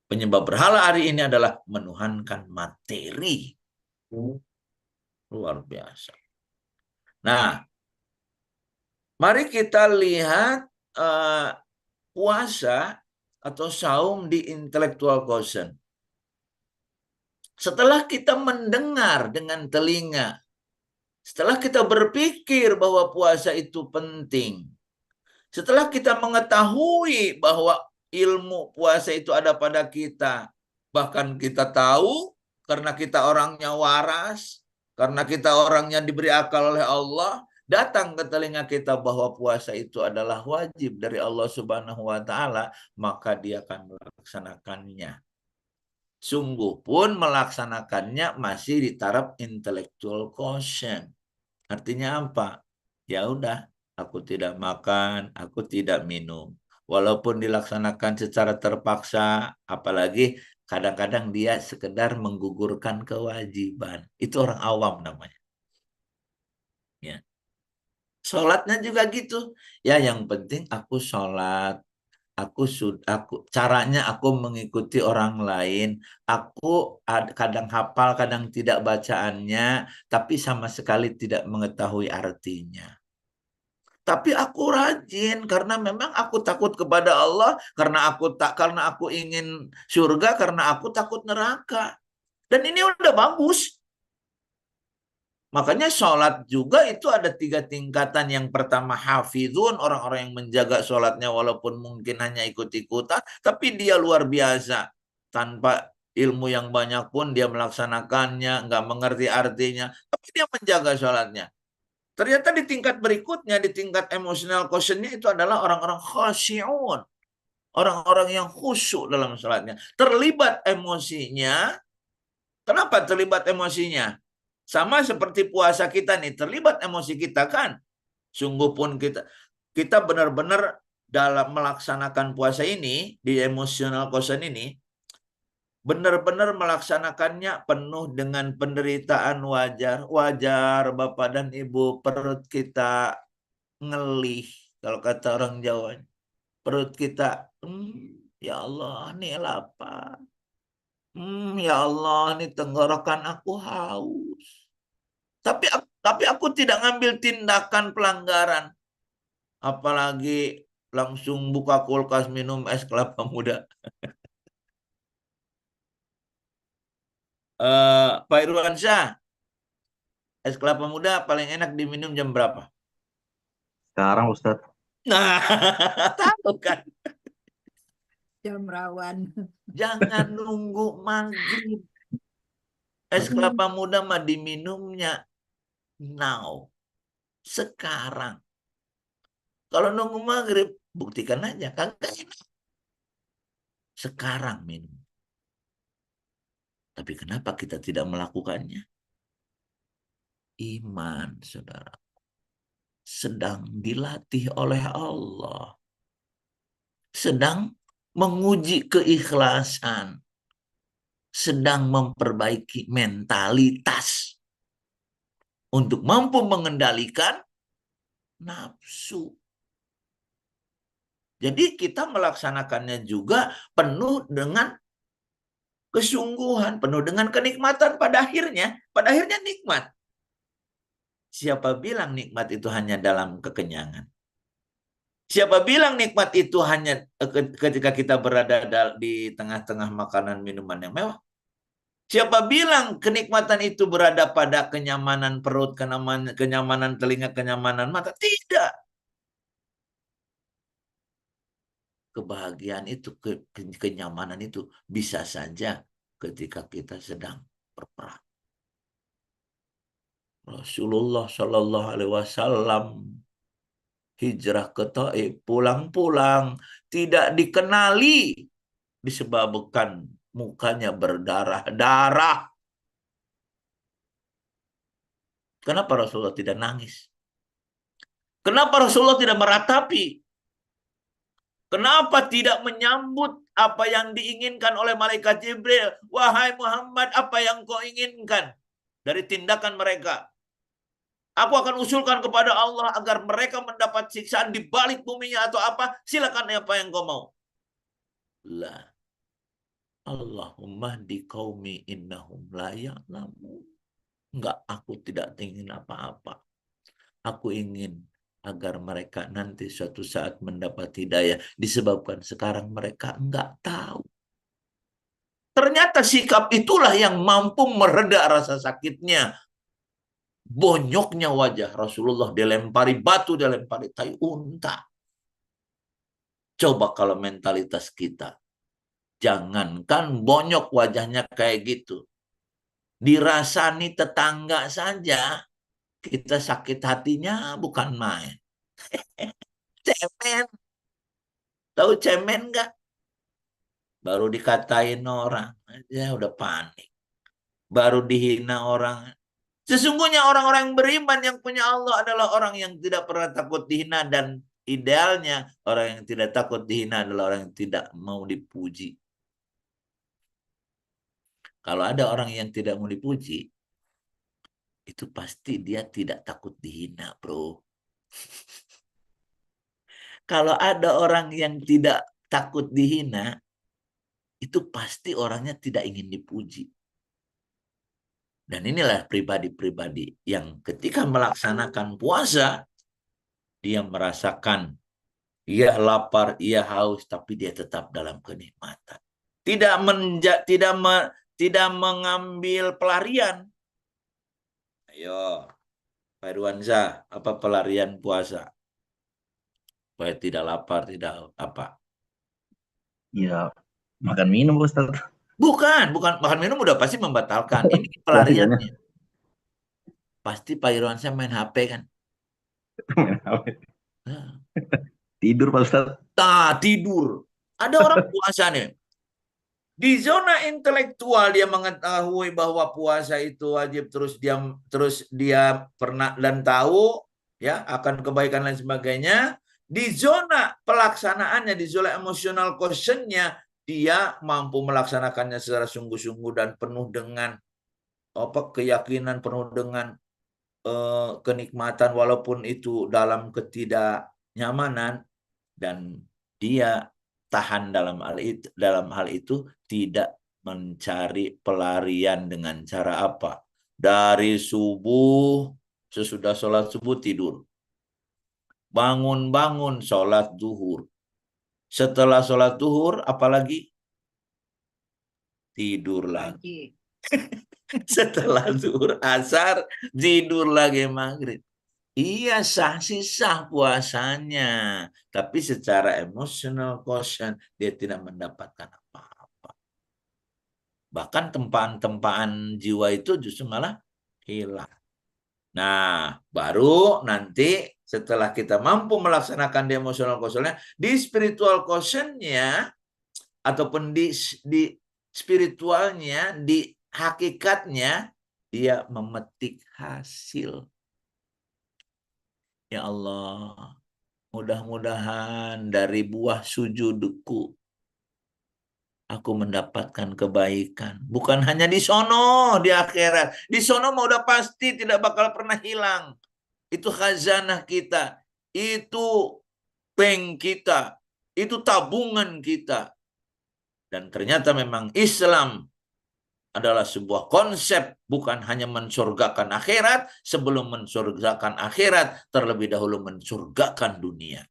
Penyembah berhala hari ini adalah menuhankan materi. Luar biasa. Nah, mari kita lihat puasa atau saum di intellectual quotient. Setelah kita mendengar dengan telinga, setelah kita berpikir bahwa puasa itu penting, setelah kita mengetahui bahwa ilmu puasa itu ada pada kita, bahkan kita tahu karena kita orangnya waras, karena kita orangnya diberi akal oleh Allah, datang ke telinga kita bahwa puasa itu adalah wajib dari Allah Subhanahu wa taala, maka dia akan melaksanakannya. Sungguh pun melaksanakannya masih di taraf intellectual quotient. Artinya apa? Ya udah, aku tidak makan, aku tidak minum. Walaupun dilaksanakan secara terpaksa, apalagi kadang-kadang dia sekedar menggugurkan kewajiban. Itu orang awam namanya. Ya. Sholatnya juga gitu. Ya, yang penting aku sholat. Caranya aku mengikuti orang lain. Aku kadang hafal, kadang tidak bacaannya, tapi sama sekali tidak mengetahui artinya. Tapi aku rajin karena memang aku takut kepada Allah, karena aku ingin surga, karena aku takut neraka. Dan ini udah bagus. Makanya sholat juga itu ada 3 tingkatan. Yang pertama hafizun, orang-orang yang menjaga sholatnya walaupun mungkin hanya ikut-ikutan, tapi dia luar biasa. Tanpa ilmu yang banyak pun dia melaksanakannya, nggak mengerti artinya, tapi dia menjaga sholatnya. Ternyata di tingkat berikutnya, di tingkat emotional quotient-nya itu adalah orang-orang khasyi'un. Orang-orang yang khusyuk dalam sholatnya. Terlibat emosinya. Kenapa terlibat emosinya? Sama seperti puasa kita nih, terlibat emosi kita kan. Sungguh pun kita benar-benar dalam melaksanakan puasa ini, di emotional quotient ini, benar-benar melaksanakannya penuh dengan penderitaan wajar. Wajar Bapak dan Ibu, perut kita ngelih. Kalau kata orang Jawa, perut kita, ya Allah, ini lapar. Ya Allah, ini tenggorokan aku haus. Tapi aku tidak ngambil tindakan pelanggaran. Apalagi langsung buka kulkas minum es kelapa muda. Pak Irwansyah, es kelapa muda paling enak diminum jam berapa? Sekarang Ustadz. Nah, tahu kan? Jam rawan. Jangan nunggu maghrib. Es kelapa muda mah diminumnya now. Sekarang. Kalau nunggu maghrib, buktikan aja. Kagak enak. Sekarang minum. Tapi kenapa kita tidak melakukannya? Iman, saudara. Sedang dilatih oleh Allah. Sedang menguji keikhlasan. Sedang memperbaiki mentalitas. Untuk mampu mengendalikan nafsu. Jadi kita melaksanakannya juga penuh dengan kesungguhan, penuh dengan kenikmatan pada akhirnya nikmat. Siapa bilang nikmat itu hanya dalam kekenyangan? Siapa bilang nikmat itu hanya ketika kita berada di tengah-tengah makanan minuman yang mewah? Siapa bilang kenikmatan itu berada pada kenyamanan perut, kenyamanan telinga, kenyamanan mata? Tidak. Kebahagiaan itu, kenyamanan itu bisa saja ketika kita sedang berperang. Rasulullah Shallallahu Alaihi Wasallam hijrah ke Taif, pulang-pulang tidak dikenali disebabkan mukanya berdarah-darah. Kenapa Rasulullah tidak nangis? Kenapa Rasulullah tidak meratapi? Kenapa tidak menyambut apa yang diinginkan oleh malaikat Jibril? Wahai Muhammad, apa yang kau inginkan dari tindakan mereka? Aku akan usulkan kepada Allah agar mereka mendapat siksaan di balik buminya atau apa. Silakan apa yang kau mau. Lah. Allahumma di qaumi innahum la ya'lamun. Enggak, aku tidak ingin apa-apa. Aku ingin agar mereka nanti suatu saat mendapat hidayah disebabkan sekarang mereka enggak tahu. Ternyata sikap itulah yang mampu mereda rasa sakitnya. Bonyoknya wajah Rasulullah, dilempari batu, dilempari tai unta. Coba kalau mentalitas kita. Jangankan bonyok wajahnya kayak gitu. Dirasani tetangga saja, kita sakit hatinya bukan main. Cemen. Tahu cemen nggak? Baru dikatain orang aja udah panik. Baru dihina orang. Sesungguhnya orang-orang yang beriman yang punya Allah adalah orang yang tidak pernah takut dihina, dan idealnya orang yang tidak takut dihina adalah orang yang tidak mau dipuji. Kalau ada orang yang tidak mau dipuji, itu pasti dia tidak takut dihina, bro. Kalau ada orang yang tidak takut dihina, itu pasti orangnya tidak ingin dipuji. Dan inilah pribadi-pribadi yang ketika melaksanakan puasa, dia merasakan, ia lapar, ia haus, tapi dia tetap dalam kenikmatan. Tidak mengambil pelarian. Ayo, Pak Irwansyah, apa pelarian puasa? Supaya tidak lapar, tidak apa? Ya, makan minum Ustaz. Bukan makan minum udah pasti membatalkan. Ini pelariannya. Pasti Pak Irwansyah main HP kan? Nah. Tidur Pak Ustaz. Tidur. Ada orang puasa nih. Di zona intelektual dia mengetahui bahwa puasa itu wajib, terus dia pernah dan tahu ya akan kebaikan dan sebagainya. Di zona pelaksanaannya, di zona emosional quotient-nya, dia mampu melaksanakannya secara sungguh-sungguh dan penuh dengan keyakinan, penuh dengan kenikmatan walaupun itu dalam ketidaknyamanan, dan dia tahan dalam hal itu tidak mencari pelarian dengan cara apa? Dari subuh, sesudah sholat subuh tidur. Bangun-bangun sholat zuhur. Setelah sholat zuhur, apalagi? Tidur lagi. Setelah zuhur, asar, tidur lagi maghrib. Iya, sah puasanya. Tapi secara emotional quotient, dia tidak mendapatkan apa-apa. Bahkan tempaan-tempaan jiwa itu justru malah hilang. Nah, baru nanti setelah kita mampu melaksanakan di emotional quotient-nya, di spiritual quotient-nya, ataupun di spiritualnya, di hakikatnya, dia memetik hasil. Ya Allah, mudah-mudahan dari buah sujudku aku mendapatkan kebaikan. Bukan hanya di sono, di akhirat. Di sono mau udah pasti tidak bakal pernah hilang. Itu khazanah kita. Itu bank kita. Itu tabungan kita. Dan ternyata memang Islam adalah sebuah konsep, bukan hanya mensurgakan akhirat, sebelum mensurgakan akhirat, terlebih dahulu mensurgakan dunia.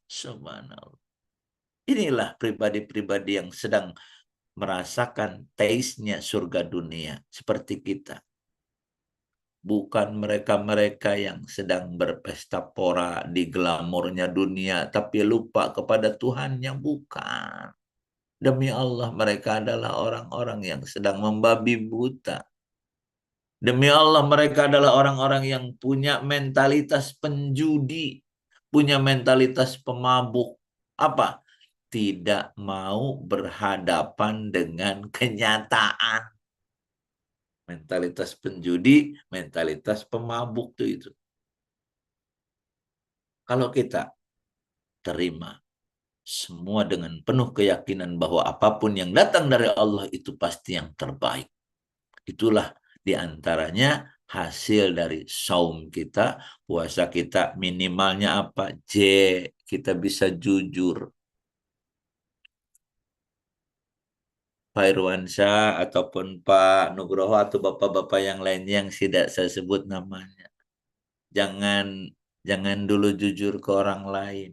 Subhanallah. Inilah pribadi-pribadi yang sedang merasakan taste-nya surga dunia, seperti kita. Bukan mereka-mereka yang sedang berpesta pora di glamornya dunia, tapi lupa kepada Tuhannya, bukan. Demi Allah, mereka adalah orang-orang yang sedang membabi buta. Demi Allah, mereka adalah orang-orang yang punya mentalitas penjudi, punya mentalitas pemabuk. Apa? Tidak mau berhadapan dengan kenyataan. Mentalitas penjudi, mentalitas pemabuk itu. Kalau kita terima semua dengan penuh keyakinan bahwa apapun yang datang dari Allah itu pasti yang terbaik. Itulah diantaranya hasil dari saum kita, puasa kita. Minimalnya apa? Kita bisa jujur. Pak Irwansyah ataupun Pak Nugroho atau bapak-bapak yang lainnya yang tidak saya sebut namanya. Jangan dulu jujur ke orang lain.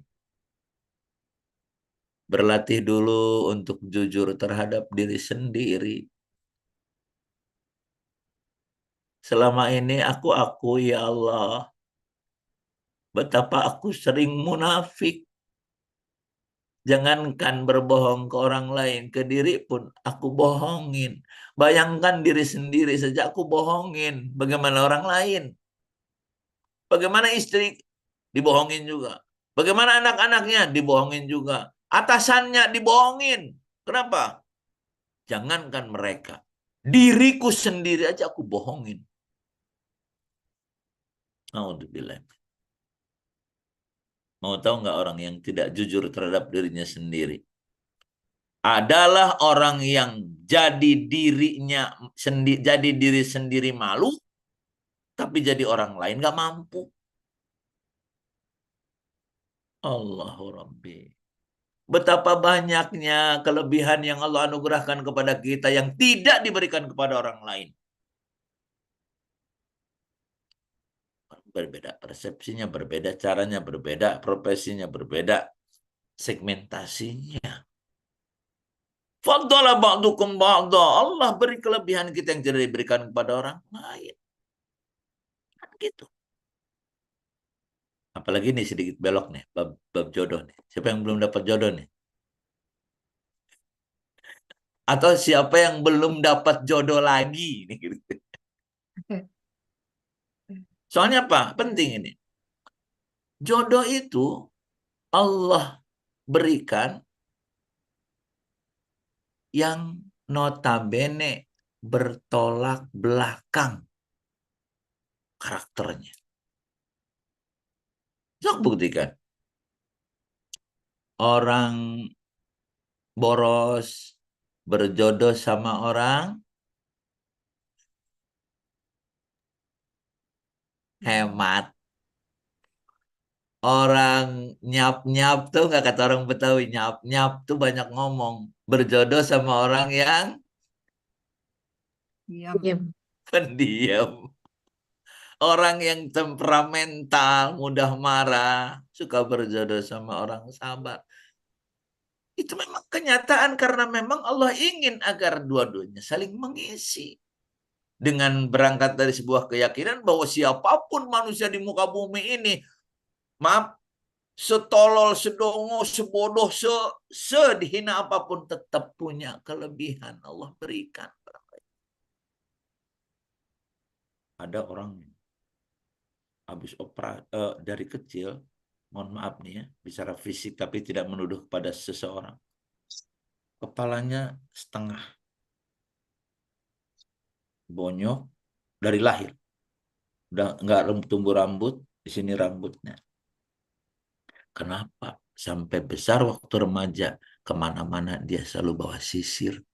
Berlatih dulu untuk jujur terhadap diri sendiri. Selama ini aku akui, ya Allah, betapa aku sering munafik. Jangankan berbohong ke orang lain, ke diri pun aku bohongin. Bayangkan diri sendiri saja aku bohongin. Bagaimana orang lain? Bagaimana istri? Dibohongin juga. Bagaimana anak-anaknya? Dibohongin juga. Atasannya dibohongin. Kenapa? Jangankan mereka. Diriku sendiri aja aku bohongin. Alhamdulillah. Mau tahu nggak orang yang tidak jujur terhadap dirinya sendiri? Adalah orang yang jadi diri sendiri malu, tapi jadi orang lain nggak mampu. Allahu Rabbi. Betapa banyaknya kelebihan yang Allah anugerahkan kepada kita yang tidak diberikan kepada orang lain. Berbeda persepsinya, berbeda caranya, berbeda profesinya, berbeda segmentasinya. Faddala ba'dukum ba'da. Allah beri kelebihan kita yang tidak diberikan kepada orang lain. Kan gitu. Apalagi nih sedikit belok nih, bab jodoh nih. Siapa yang belum dapat jodoh nih? Atau siapa yang belum dapat jodoh lagi nih? Soalnya apa? Penting ini. Jodoh itu Allah berikan yang notabene bertolak belakang karakternya. Sok buktikan. Orang boros berjodoh sama orang hemat. Orang nyap-nyap tuh, nggak kata orang Betawi, nyap-nyap tuh banyak ngomong. Berjodoh sama orang yang Diam. Diam. pendiam. Orang yang temperamental, mudah marah, suka berjodoh sama orang sabar. Itu memang kenyataan karena memang Allah ingin agar dua-duanya saling mengisi. Dengan berangkat dari sebuah keyakinan bahwa siapapun manusia di muka bumi ini, maaf, setolol, sedongo, sebodoh, sedihina apapun tetap punya kelebihan Allah berikan. Ada orang habis operasi dari kecil, mohon maaf nih ya, bicara fisik tapi tidak menuduh kepada seseorang. Kepalanya setengah bonyok dari lahir. Udah nggak tumbuh rambut, di sini rambutnya. Kenapa? Sampai besar waktu remaja, kemana-mana dia selalu bawa sisir.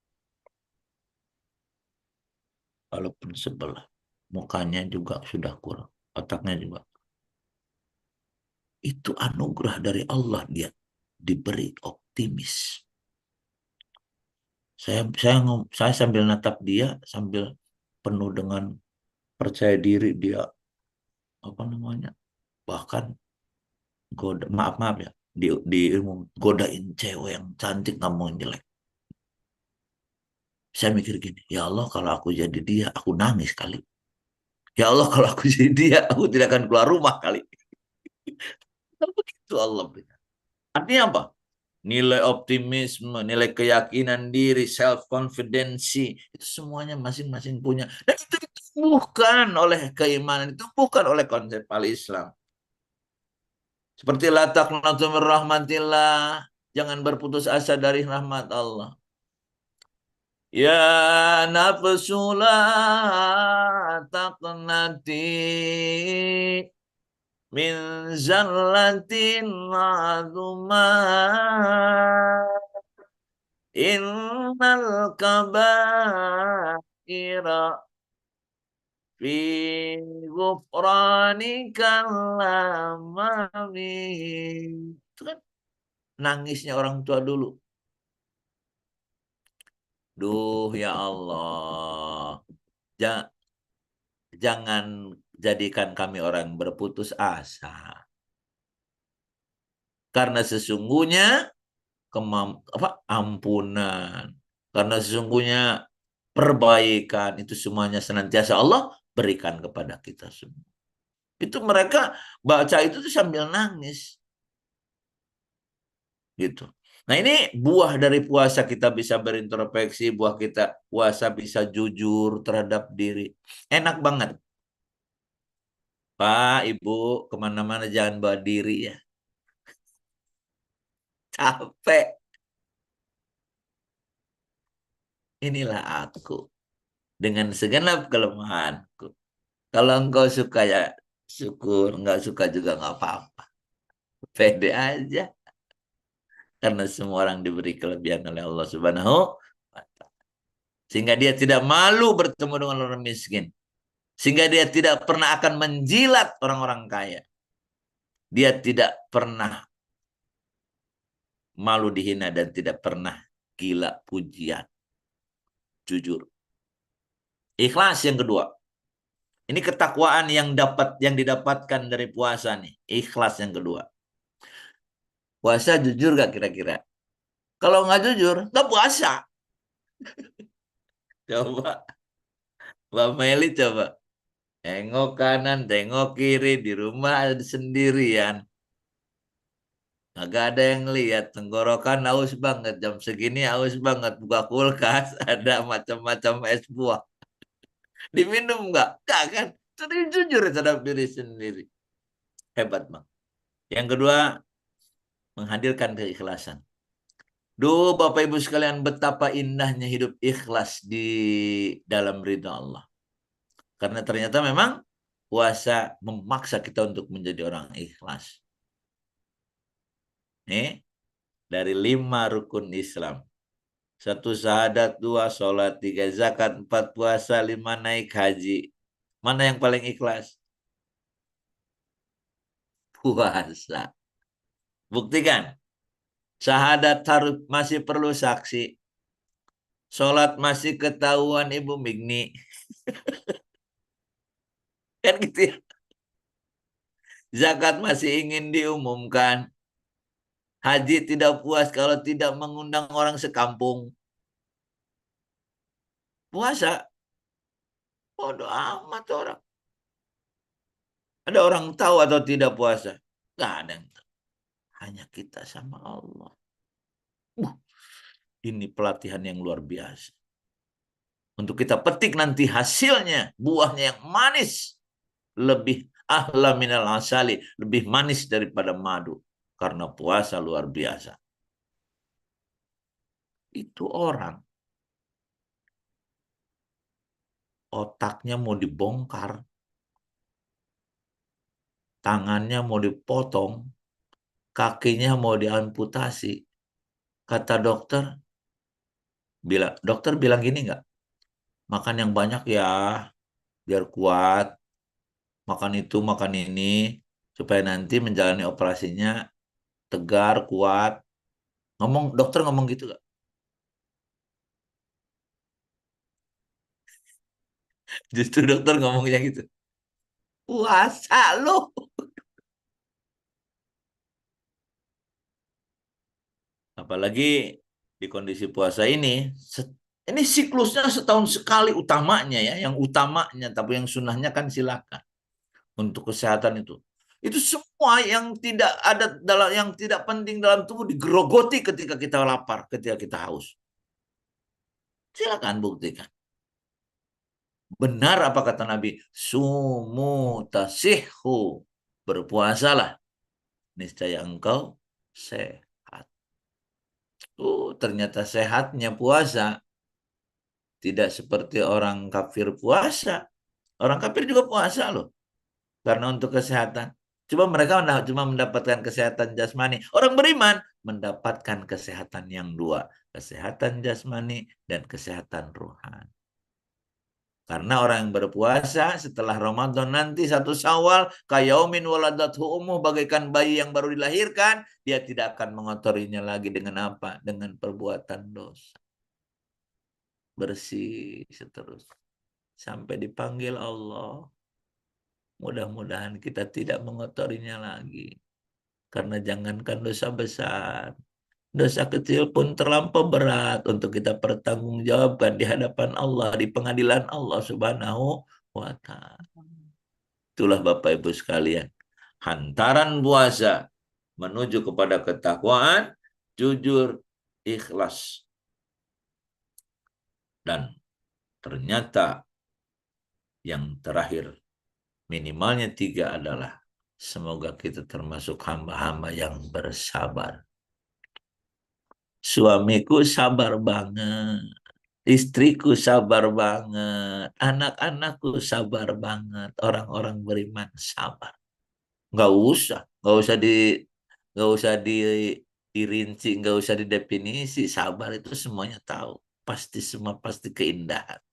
Walaupun sebelah. Mukanya juga sudah kurang. Otaknya juga. Itu anugerah dari Allah dia. diberi optimis. Saya sambil natap dia, sambil penuh dengan percaya diri dia, apa namanya, bahkan maaf ya, di ilmu godain cewek yang cantik ngomong jelek. Saya mikir gini, ya Allah kalau aku jadi dia, aku nangis kali. Ya Allah kalau aku jadi dia, aku tidak akan keluar rumah kali. Begitu Allah berikan. Artinya apa? Nilai optimisme, nilai keyakinan diri, self confidence, itu semuanya masing-masing punya. Dan itu ditumbuhkan oleh keimanan, ditumbuhkan oleh konsep al-Islam. Seperti la taqnatu min rahmatillah, jangan berputus asa dari rahmat Allah. Ya nafsu la taqnati min zallatin azumah. Innal kabaira fi ghufranikal lamami. Itu kan nangisnya orang tua dulu. Duh ya Allah, jangan jadikan kami orang berputus asa. Karena sesungguhnya ampunan. Karena sesungguhnya perbaikan itu semuanya senantiasa Allah berikan kepada kita semua. Itu mereka baca itu tuh sambil nangis. Gitu. Nah ini buah dari puasa, kita bisa berintrospeksi, buah kita puasa bisa jujur terhadap diri. Enak banget. Pak, Ibu, kemana-mana jangan bawa diri ya. Capek. Inilah aku dengan segenap kelemahanku. Kalau engkau suka ya syukur, enggak suka juga nggak apa-apa. Pede aja. Karena semua orang diberi kelebihan oleh Allah Subhanahu wa Ta'ala. Sehingga dia tidak malu bertemu dengan orang miskin. Sehingga dia tidak pernah akan menjilat orang-orang kaya. Dia tidak pernah malu dihina dan tidak pernah gila pujian. Jujur. Ikhlas yang kedua. Ini ketakwaan yang didapatkan dari puasa nih. Ikhlas yang kedua. Puasa jujur gak kira-kira? Kalau nggak jujur, nggak puasa. Coba, Mbak Meli coba. Tengok kanan, tengok kiri, di rumah sendirian. Nggak ada yang lihat. Tenggorokan haus banget. Jam segini haus banget. Buka kulkas, ada macam-macam es buah. Diminum nggak? Nggak kan? Jadi jujur terhadap diri sendiri. Hebat, Bang. Yang kedua, menghadirkan keikhlasan. Duh, Bapak Ibu sekalian, betapa indahnya hidup ikhlas di dalam ridha Allah. Karena ternyata memang puasa memaksa kita untuk menjadi orang ikhlas. Nih, dari 5 rukun Islam. 1 syahadat, 2 sholat, 3 zakat, 4 puasa, 5 naik haji. Mana yang paling ikhlas? Puasa. Buktikan. Syahadat harus masih perlu saksi. Sholat masih ketahuan Ibu Migni. Kan gitu ya. Zakat masih ingin diumumkan. Haji tidak puas kalau tidak mengundang orang sekampung. Puasa. Bodoh amat orang. Ada orang tahu atau tidak puasa? Gak ada yang tahu. Hanya kita sama Allah. Ini pelatihan yang luar biasa. Untuk kita petik nanti hasilnya, buahnya yang manis. Lebih ahla minal asali. Lebih manis daripada madu. Karena puasa luar biasa. Itu orang. Otaknya mau dibongkar. Tangannya mau dipotong. Kakinya mau diamputasi. Kata dokter bilang gini nggak? Makan yang banyak ya, biar kuat. Makan itu, makan ini. Supaya nanti menjalani operasinya tegar, kuat. Dokter ngomong gitu gak? Justru dokter ngomongnya gitu. Puasa lo. Apalagi di kondisi puasa ini siklusnya setahun sekali utamanya ya, yang utamanya, tapi yang sunnahnya kan silakan untuk kesehatan itu. Itu semua yang tidak ada yang tidak penting dalam tubuh digerogoti ketika kita lapar, ketika kita haus. Silakan buktikan. Benar apa kata Nabi? Sumu tasihhu. Berpuasalah. Niscaya engkau sehat. Ternyata sehatnya puasa. Tidak seperti orang kafir puasa. Orang kafir juga puasa loh. Karena untuk kesehatan. Cuma mereka cuma mendapatkan kesehatan jasmani. Orang beriman mendapatkan kesehatan yang dua. Kesehatan jasmani dan kesehatan rohani. Karena orang yang berpuasa setelah Ramadan nanti 1 Syawal, kayaumin waladathu ummuh, bagaikan bayi yang baru dilahirkan, dia tidak akan mengotorinya lagi dengan apa? Dengan perbuatan dosa. Bersih seterusnya. Sampai dipanggil Allah. Mudah-mudahan kita tidak mengotorinya lagi. Karena jangankan dosa besar, dosa kecil pun terlampau berat untuk kita pertanggungjawabkan di hadapan Allah, di pengadilan Allah Subhanahu wa Ta'ala. Itulah Bapak Ibu sekalian, hantaran puasa menuju kepada ketakwaan, jujur, ikhlas. Dan ternyata yang terakhir, minimalnya 3 adalah semoga kita termasuk hamba-hamba yang bersabar. Suamiku sabar banget, istriku sabar banget, anak-anakku sabar banget, orang-orang beriman sabar. Nggak usah dirinci, nggak usah didefinisi. Sabar itu semuanya tahu, pasti keindahan.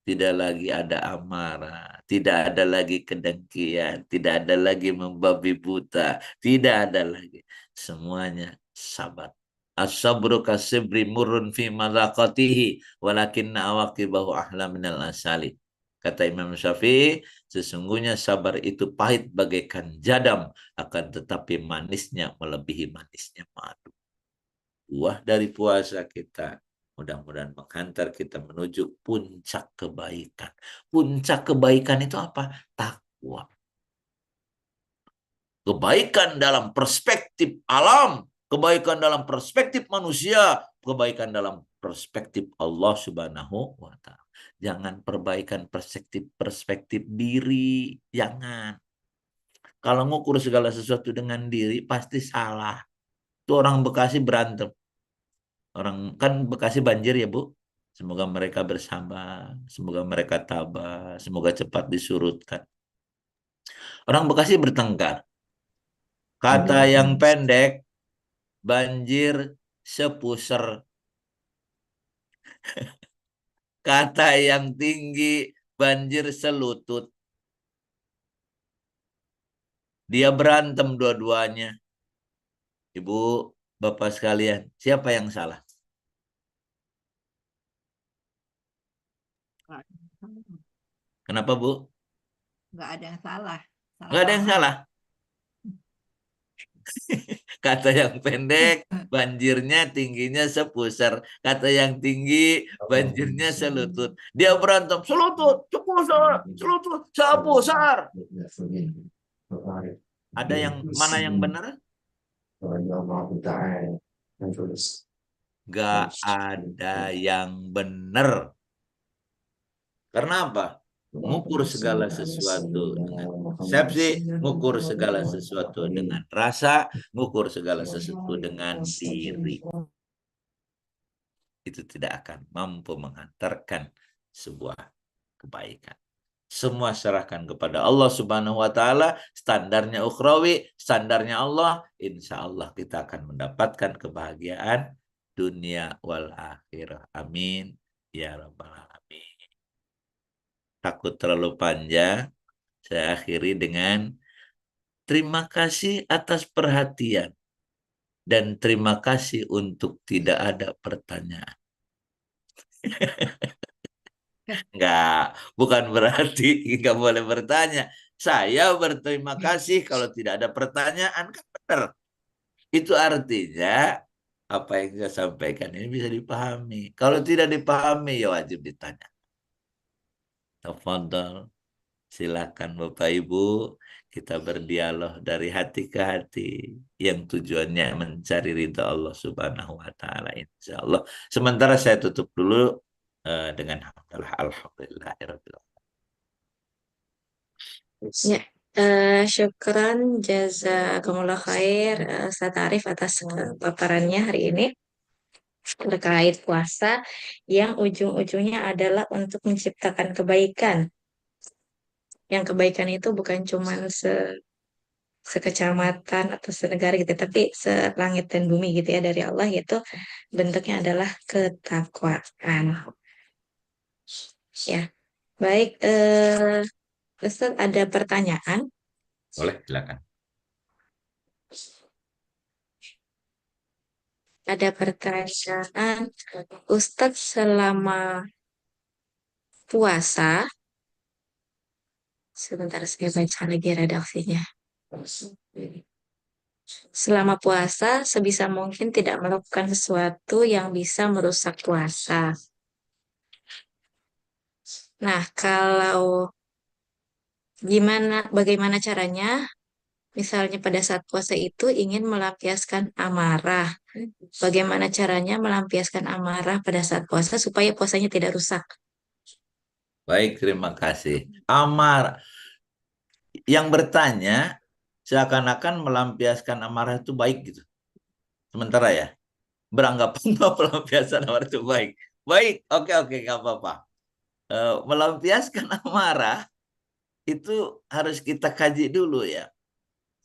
Tidak lagi ada amarah, tidak ada lagi kedengkian, tidak ada lagi membabi buta, tidak ada lagi. Semuanya sabar. As-sabru kasibri murun fi madaqatihi walakinna awaqibahu ahla minal asali. Kata Imam Syafi'i, sesungguhnya sabar itu pahit bagaikan jadam, akan tetapi manisnya melebihi manisnya madu. Buah dari puasa kita mudah-mudahan menghantar kita menuju puncak kebaikan. Puncak kebaikan itu apa? Takwa. Kebaikan dalam perspektif alam, kebaikan dalam perspektif manusia, kebaikan dalam perspektif Allah Subhanahu wa Ta'ala. Jangan perbaikan perspektif diri, jangan. Kalau ngukur segala sesuatu dengan diri pasti salah. Itu orang Bekasi berantem. Orang kan Bekasi banjir ya Bu. Semoga mereka bersabar, semoga mereka tabah, semoga cepat disurutkan. Orang Bekasi bertengkar. Kata yang pendek, banjir sepuser. Kata yang tinggi, banjir selutut. Dia berantem dua-duanya. Ibu, Bapak sekalian, siapa yang salah? Kenapa Bu? Nggak ada yang salah. Nggak ada yang salah. Kata yang pendek, banjirnya tingginya sepuser. Kata yang tinggi, banjirnya selutut. Dia berantem, selutut, sepusar, selutut, sepusar. Ada yang mana yang benar? Gak ada yang benar. Karena apa? Ngukur segala sesuatu dengan persepsi, ngukur segala sesuatu dengan rasa, ngukur segala sesuatu dengan diri. Itu tidak akan mampu menghantarkan sebuah kebaikan. Semua serahkan kepada Allah Subhanahu wa Ta'ala. Standarnya ukhrawi, standarnya Allah. Insya Allah kita akan mendapatkan kebahagiaan dunia wal akhirah. Amin ya rabbal alamin. Takut terlalu panjang, saya akhiri dengan terima kasih atas perhatian. dan terima kasih untuk tidak ada pertanyaan. Enggak, bukan berarti nggak boleh bertanya. Saya berterima kasih kalau tidak ada pertanyaan, kan benar. Itu artinya apa yang saya sampaikan ini bisa dipahami. Kalau tidak dipahami ya wajib ditanya. Tafadhol, silakan Bapak Ibu, kita berdialog dari hati ke hati yang tujuannya mencari ridha Allah Subhanahu wa taala, insyaallah. Sementara saya tutup dulu dengan hamdalah alhamdulillahirabbil alamin. Ya, syukran jazakumullah khair Ustaz Arif atas paparannya hari ini terkait puasa yang ujung-ujungnya adalah untuk menciptakan kebaikan. Yang kebaikan itu bukan cuma sekecamatan atau senegara gitu, tapi selangit dan bumi gitu ya dari Allah, yaitu bentuknya adalah ketakwaan. Ya, baik. Ustaz ada pertanyaan? Boleh, silakan. Ada pertanyaan, Ustadz selama puasa, sebentar saya baca lagi redaksinya. Selama puasa, sebisa mungkin tidak melakukan sesuatu yang bisa merusak puasa. Nah, bagaimana caranya? Misalnya pada saat puasa itu ingin melampiaskan amarah. Bagaimana caranya melampiaskan amarah pada saat puasa supaya puasanya tidak rusak? Baik, terima kasih. Yang bertanya seakan-akan melampiaskan amarah itu baik gitu. Sementara ya, beranggapan bahwa pelampiasan amarah itu baik. Baik, oke, nggak apa-apa. Melampiaskan amarah itu harus kita kaji dulu ya.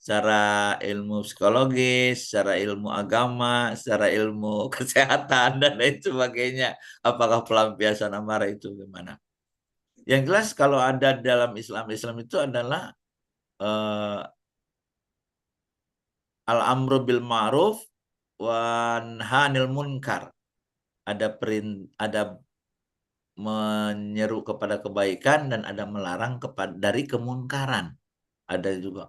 Secara ilmu psikologis, secara ilmu agama, secara ilmu kesehatan, dan lain sebagainya. Apakah pelampiasan amarah itu gimana? Yang jelas kalau ada dalam Islam itu adalah al-amru bil ma'ruf wa nahanil munkar. Ada menyeru kepada kebaikan dan ada melarang dari kemunkaran. Ada juga.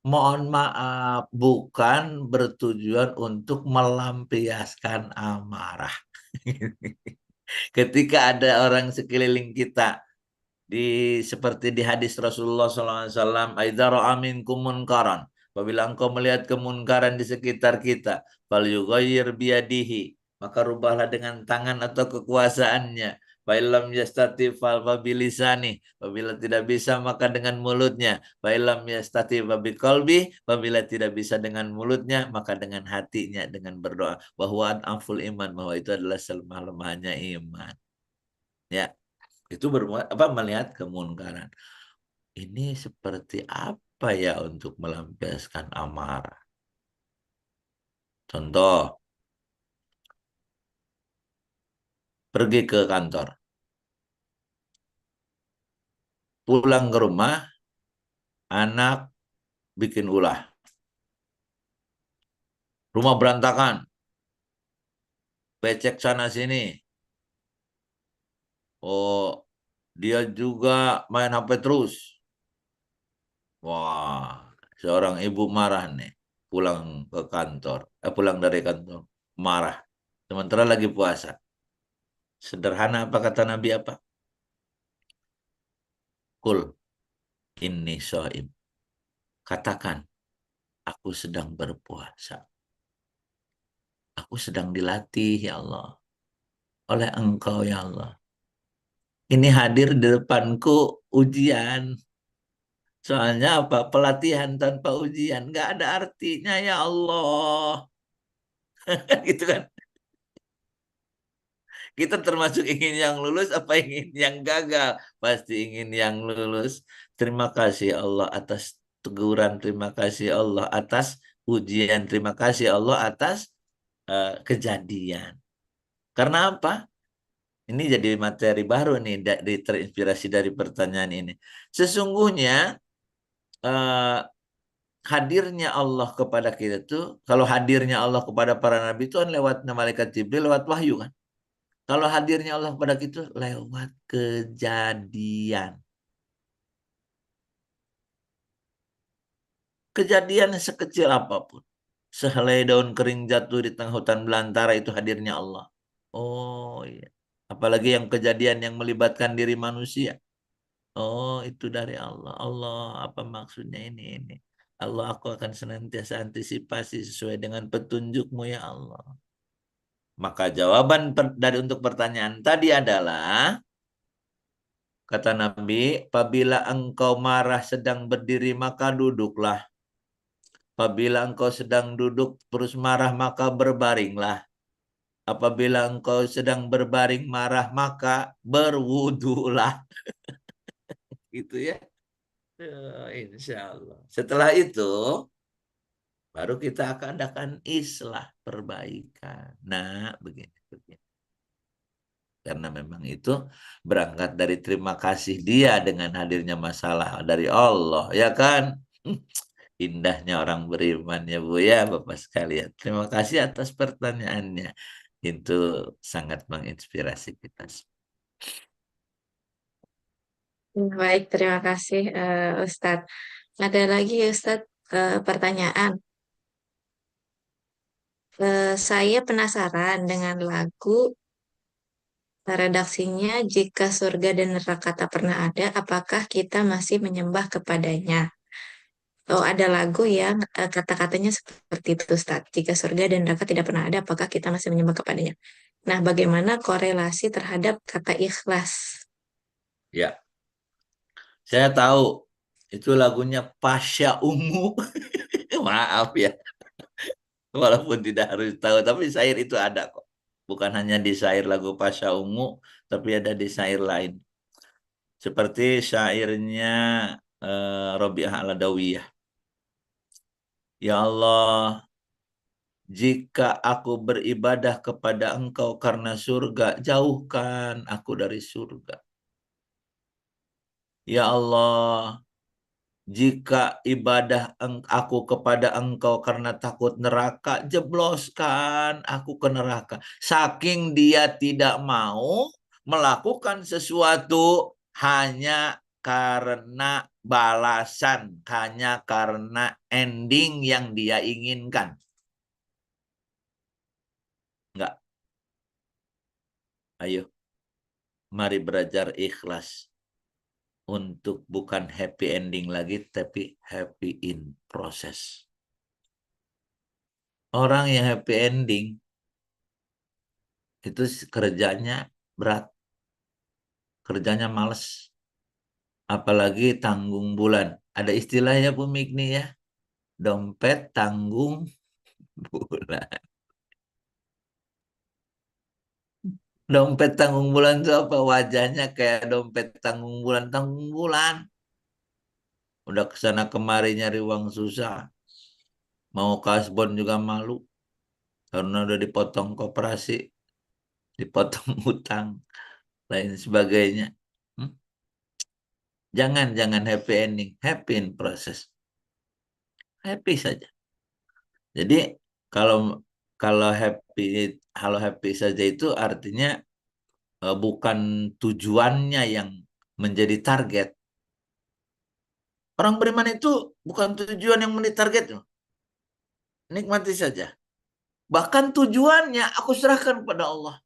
Mohon maaf, bukan bertujuan untuk melampiaskan amarah. Ketika ada orang sekeliling kita seperti di hadis Rasulullah SAW, "Aidza ra'a minkum munkaran." Apabila engkau melihat kemunkaran di sekitar kita, falyughayyir biyadihi, maka rubahlah dengan tangan atau kekuasaannya. Fa illam yastati fa bilisani, apabila tidak bisa maka dengan mulutnya. Fa illam yastati fa biqalbi, apabila tidak bisa dengan mulutnya maka dengan hatinya, dengan berdoa. Bahwa aful iman, bahwa itu adalah selemah-lemahnya iman. Ya. Itu melihat kemunkaran. Ini seperti apa ya untuk melampiaskan amarah? Contoh, pergi ke kantor. Pulang ke rumah, anak bikin ulah. Rumah berantakan. Becek sana sini. Oh, dia juga main HP terus. Wah, seorang ibu marah nih. Pulang dari kantor. Marah. Sementara lagi puasa. Sederhana apa kata Nabi apa? Kul inni shaim. Katakan, aku sedang berpuasa. Aku sedang dilatih, ya Allah. Oleh Engkau, ya Allah. Ini hadir di depanku ujian. Soalnya apa? Pelatihan tanpa ujian. Nggak ada artinya, ya Allah. Gitu kan. Kita termasuk ingin yang lulus apa ingin yang gagal? Pasti ingin yang lulus. Terima kasih Allah atas teguran. Terima kasih Allah atas ujian. Terima kasih Allah atas kejadian. Karena apa? Ini jadi materi baru nih, terinspirasi dari pertanyaan ini. Sesungguhnya hadirnya Allah kepada kita tuh, kalau hadirnya Allah kepada para nabi itu kan lewat malaikat Jibril, lewat wahyu kan. Kalau hadirnya Allah kepada kita lewat kejadian. Kejadian sekecil apapun. Sehelai daun kering jatuh di tengah hutan belantara itu hadirnya Allah. Oh iya. Apalagi yang kejadian yang melibatkan diri manusia. Oh itu dari Allah. Allah apa maksudnya ini. Allah aku akan senantiasa antisipasi sesuai dengan petunjukmu ya Allah. Maka jawaban dari untuk pertanyaan tadi adalah, kata Nabi, apabila engkau marah sedang berdiri maka duduklah. Apabila engkau sedang duduk terus marah maka berbaringlah. Apabila engkau sedang berbaring marah maka berwudulah. Gitu ya. Insya Allah. Setelah itu baru kita akan adakan islah, perbaikan. Nah, begini. Karena memang itu berangkat dari terima kasih dia dengan hadirnya masalah dari Allah, ya kan? Indahnya orang beriman ya Bu ya, Bapak sekalian. Terima kasih atas pertanyaannya. Itu sangat menginspirasi kita. Baik, terima kasih Ustadz. Ada lagi Ustadz pertanyaan. Saya penasaran dengan lagu redaksinya, jika surga dan neraka tak pernah ada, apakah kita masih menyembah kepadanya? Oh, ada lagu yang kata-katanya seperti itu, Ustaz. Jika surga dan neraka tidak pernah ada, apakah kita masih menyembah kepadanya? Nah, bagaimana korelasi terhadap kata ikhlas? Ya, saya tahu itu lagunya Pasha Ungu. Maaf ya, walaupun tidak harus tahu, tapi syair itu ada kok. Bukan hanya di syair lagu Pasha Ungu, tapi ada di syair lain. Seperti syairnya Robiah Al-Adawiyah. Ya Allah, jika aku beribadah kepada Engkau karena surga, jauhkan aku dari surga. Ya Allah, jika ibadah aku kepada Engkau karena takut neraka, jebloskan aku ke neraka. Saking dia tidak mau melakukan sesuatu hanya karena balasan, hanya karena ending yang dia inginkan. Enggak. Ayo, mari belajar ikhlas untuk bukan happy ending lagi, tapi happy in process. Orang yang happy ending itu kerjanya berat, kerjanya males, apalagi tanggung bulan. Ada istilahnya Bu Mikni ya, dompet tanggung bulan. Dompet tanggung bulan itu apa? Wajahnya kayak dompet tanggung bulan. Udah kesana kemari nyari uang susah. Mau kasbon juga malu. Karena udah dipotong koperasi, dipotong utang, lain sebagainya. Jangan happy ending, happy in process. Happy saja. Jadi kalau happy saja itu artinya bukan tujuannya yang menjadi target. Orang beriman itu bukan tujuan yang menjadi target. Nikmati saja. Bahkan tujuannya aku serahkan kepada Allah.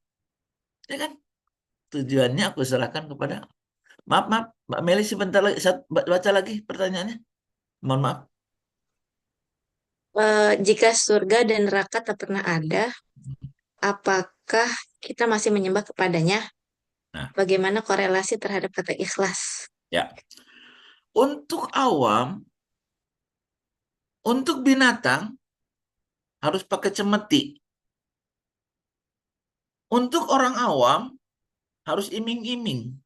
Ya kan? Tujuannya aku serahkan kepada Allah. Maaf, Mbak Meli sebentar lagi, baca lagi pertanyaannya. Mohon maaf. Jika surga dan neraka tak pernah ada, apakah kita masih menyembah kepadanya? Nah, Bagaimana korelasi terhadap kata ikhlas? ya. Untuk awam, untuk binatang harus pakai cemeti. Untuk orang awam harus iming-iming.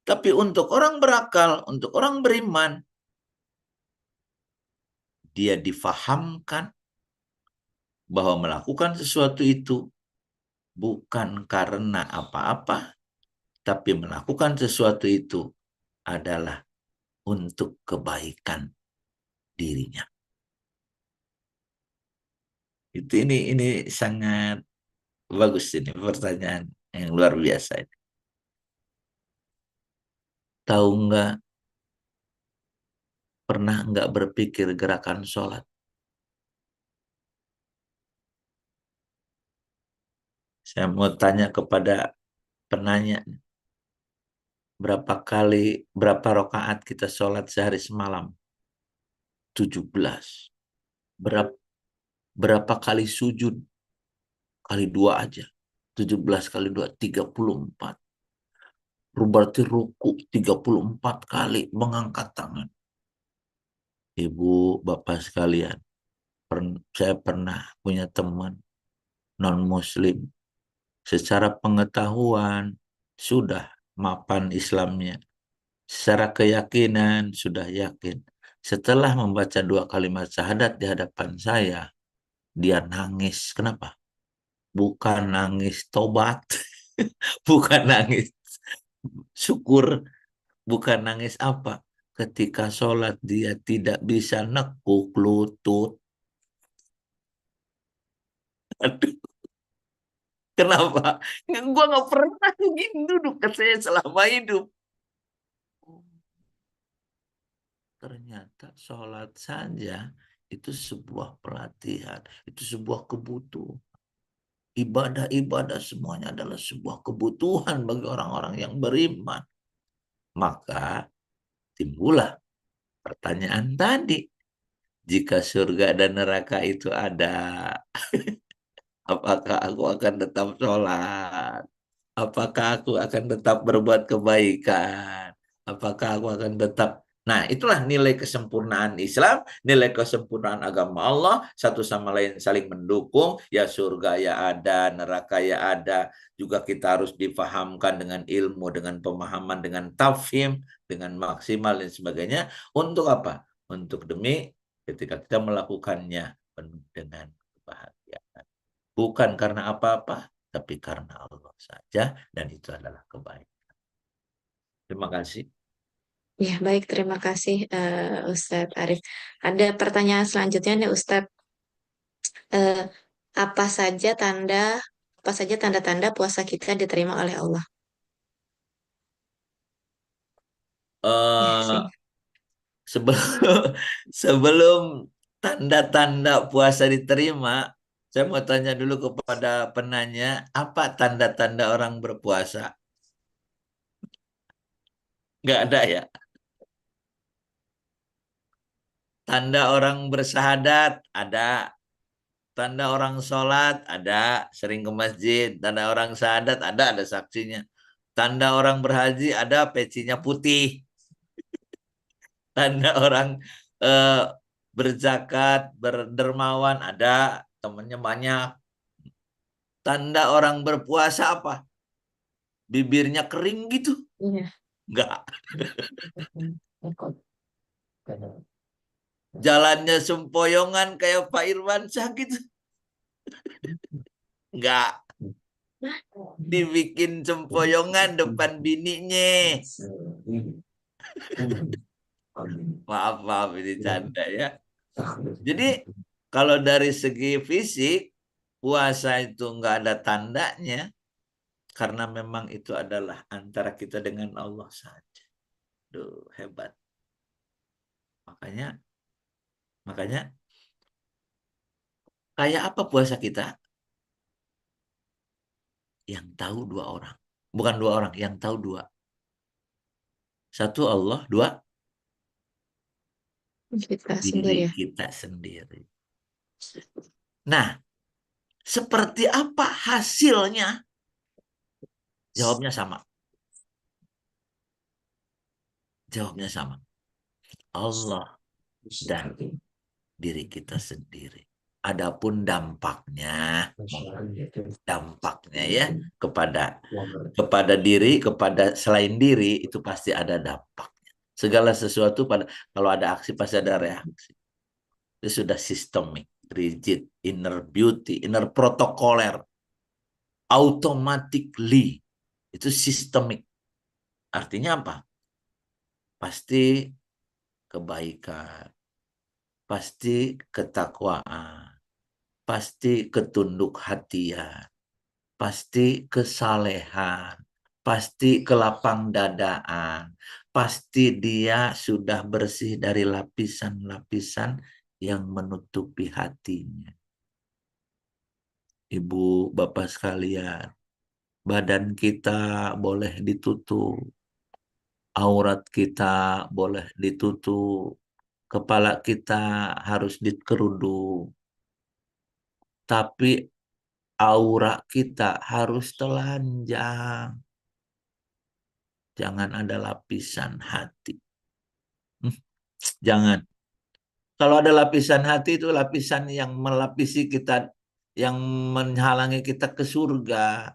Tapi untuk orang berakal, untuk orang beriman, dia difahamkan bahwa melakukan sesuatu itu bukan karena apa-apa, tapi melakukan sesuatu itu adalah untuk kebaikan dirinya. Ini sangat bagus, ini pertanyaan yang luar biasa. Tahu nggak, pernah nggak berpikir gerakan sholat? Saya mau tanya kepada penanya, berapa rakaat kita sholat sehari semalam? 17. Berapa kali sujud? Kali 2 aja. 17 kali 2, 34. Berarti ruku 34 kali mengangkat tangan. Ibu, bapak sekalian, saya pernah punya teman non-muslim. Secara pengetahuan sudah mapan Islamnya. Secara keyakinan sudah yakin. Setelah membaca 2 kalimat syahadat di hadapan saya, dia nangis. Kenapa? Bukan nangis tobat, bukan nangis syukur, bukan nangis apa. Ketika sholat dia tidak bisa nekuk lutut. Aduh, kenapa? Gua nggak pernah begini duduk ke saya selama hidup. Ternyata sholat saja itu sebuah pelatihan, itu sebuah kebutuhan. Ibadah-ibadah semuanya adalah sebuah kebutuhan bagi orang-orang yang beriman. Maka timbullah pertanyaan tadi. Jika surga dan neraka itu ada, apakah aku akan tetap sholat? Apakah aku akan tetap berbuat kebaikan? Apakah aku akan tetap... Nah, itulah nilai kesempurnaan Islam, nilai kesempurnaan agama Allah, satu sama lain saling mendukung, ya surga ya ada, neraka ya ada, juga kita harus difahamkan dengan ilmu, dengan pemahaman, dengan tafhim, dengan maksimal dan sebagainya. Untuk apa? Untuk demi ketika kita melakukannya penuh dengan kebahagiaan. Bukan karena apa-apa, tapi karena Allah saja, dan itu adalah kebaikan. Terima kasih. Ya, baik, terima kasih Ustadz Arif. Ada pertanyaan selanjutnya nih Ustadz. Eh, apa saja tanda-tanda puasa kita diterima oleh Allah? Ya, Eh sih. sebelum sebelum tanda-tanda puasa diterima, saya mau tanya dulu kepada penanya, apa tanda-tanda orang berpuasa? Nggak ada ya? Tanda orang bersahadat ada. Tanda orang sholat ada, sering ke masjid. Tanda orang syahadat ada saksinya. Tanda orang berhaji ada, pecinya putih. Tanda orang eh, berzakat, berdermawan ada, temannya banyak. Tanda orang berpuasa apa? Bibirnya kering gitu? Iya. Enggak. Jalannya sempoyongan kayak Pak Irwansyah gitu? Enggak. Dibikin sempoyongan depan bininya. Maaf ini canda ya. Jadi kalau dari segi fisik, puasa itu enggak ada tandanya. Karena memang itu adalah antara kita dengan Allah saja. Duh, hebat. Makanya kayak apa puasa kita? Yang tahu 2 orang. Bukan 2 orang, yang tahu 2. Satu Allah, 2 Kita diri sendiri ya. kita sendiri. Nah, seperti apa hasilnya? Jawabnya sama. Jawabnya sama. Allah dan diri kita sendiri. Adapun dampaknya ya kepada diri, kepada selain diri itu pasti ada dampaknya. Segala sesuatu kalau ada aksi pasti ada reaksi. Itu sudah sistemik, rigid, inner beauty, inner protokoler, automatically itu sistemik. Artinya apa? Pasti kebaikan, pasti ketakwaan, pasti ketunduk hatian, pasti kesalehan, pasti kelapang dadaan, pasti dia sudah bersih dari lapisan-lapisan yang menutupi hatinya. Ibu, bapak sekalian, badan kita boleh ditutup, aurat kita boleh ditutup, kepala kita harus dikerudung, tapi aura kita harus telanjang. Jangan ada lapisan hati. Jangan. Kalau ada lapisan hati itu lapisan yang melapisi kita, yang menghalangi kita ke surga.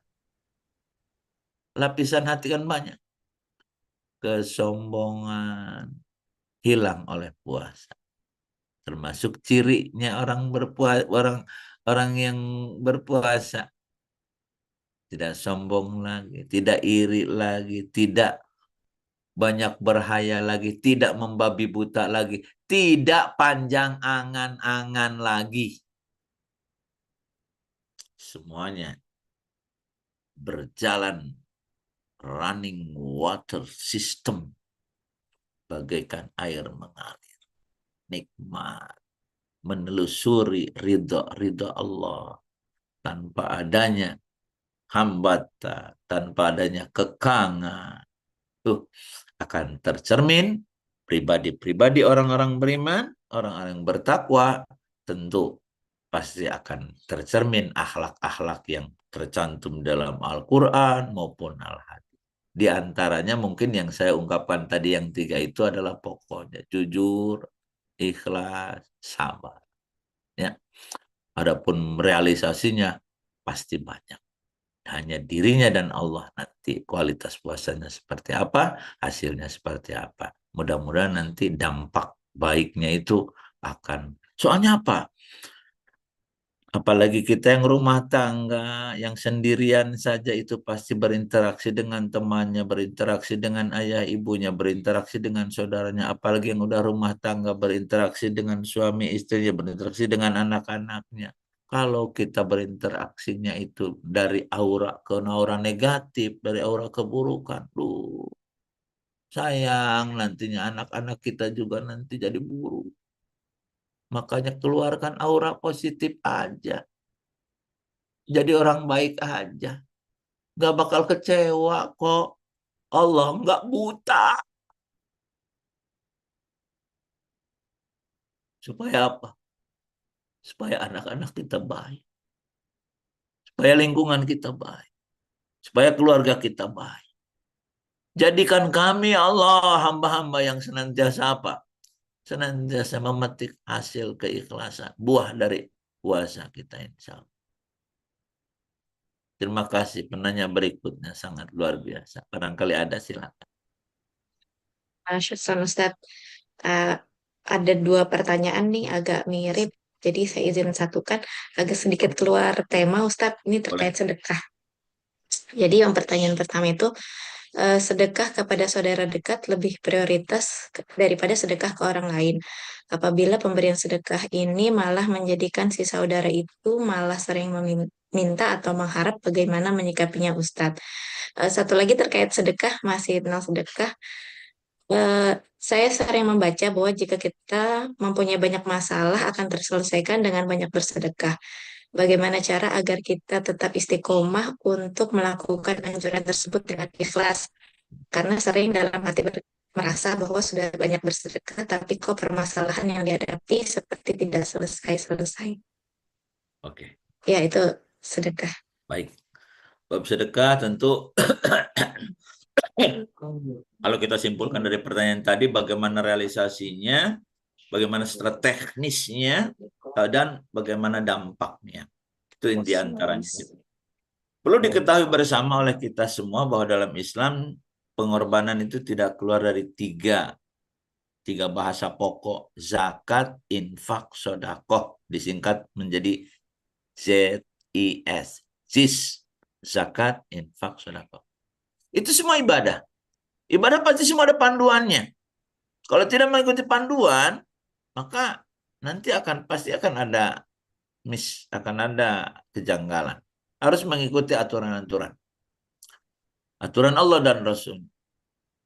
Lapisan hati kan banyak. Kesombongan hilang oleh puasa. Termasuk cirinya orang berpuasa, orang yang berpuasa. Tidak sombong lagi, tidak iri lagi, tidak banyak berhayal lagi, tidak membabi buta lagi, tidak panjang angan-angan lagi. Semuanya berjalan running water system bagaikan air mengalir. Nikmat, menelusuri ridha Allah tanpa adanya hambatan, tanpa adanya kekangan. Akan tercermin pribadi-pribadi orang-orang beriman, orang-orang yang bertakwa, tentu pasti akan tercermin akhlak-akhlak yang tercantum dalam Al-Quran maupun Al-Hadis. Di antaranya mungkin yang saya ungkapkan tadi yang 3 itu adalah pokoknya jujur, ikhlas, sabar. Ya, adapun realisasinya pasti banyak. Hanya dirinya dan Allah nanti kualitas puasanya seperti apa, hasilnya seperti apa. Mudah-mudahan nanti dampak baiknya itu akan. Soalnya apa? Apalagi kita yang rumah tangga, yang sendirian saja itu pasti berinteraksi dengan temannya, berinteraksi dengan ayah ibunya, berinteraksi dengan saudaranya. Apalagi yang udah rumah tangga, berinteraksi dengan suami istrinya, berinteraksi dengan anak-anaknya. Kalau kita berinteraksinya itu dari aura ke aura negatif, dari aura keburukan, sayang nantinya anak-anak kita juga nanti jadi buruk. Makanya keluarkan aura positif aja. Jadi orang baik aja. Gak bakal kecewa kok. Allah nggak buta. Supaya apa? Supaya anak-anak kita baik. Supaya lingkungan kita baik. Supaya keluarga kita baik. Jadikan kami Allah hamba-hamba yang senantiasa apa? Senantiasa memetik hasil keikhlasan. Buah dari puasa kita insya Allah. Terima kasih. Penanya berikutnya sangat luar biasa. Barangkali ada, silakan. Syukran Ustadz. Eh, ada 2 pertanyaan nih agak mirip. Jadi saya izin satukan agak sedikit keluar tema Ustadz. Ini terkait sedekah. Jadi yang pertanyaan pertama itu, sedekah kepada saudara dekat lebih prioritas daripada sedekah ke orang lain. Apabila pemberian sedekah ini malah menjadikan si saudara itu malah sering meminta atau mengharap, bagaimana menyikapinya Ustadz. Satu lagi terkait sedekah, masih tentang sedekah. Saya sering membaca bahwa jika kita mempunyai banyak masalah akan terselesaikan dengan banyak bersedekah. Bagaimana cara agar kita tetap istiqomah untuk melakukan anjuran tersebut dengan ikhlas? Karena sering dalam hati merasa bahwa sudah banyak bersedekah, tapi kok permasalahan yang dihadapi seperti tidak selesai-selesai. Oke. Ya, itu sedekah. Baik. Bab sedekah tentu kalau kita simpulkan dari pertanyaan tadi, bagaimana realisasinya, bagaimana teknisnya, dan bagaimana dampaknya. Itu inti antaranya. Perlu diketahui bersama oleh kita semua bahwa dalam Islam pengorbanan itu tidak keluar dari tiga bahasa pokok: zakat, infak, sodakoh. Disingkat menjadi ZIS. ZIS. Zakat, infak, sodakoh. Itu semua ibadah. Ibadah pasti semua ada panduannya. Kalau tidak mengikuti panduan, maka nanti pasti akan ada akan ada kejanggalan. Harus mengikuti aturan-aturan. Aturan Allah dan Rasul.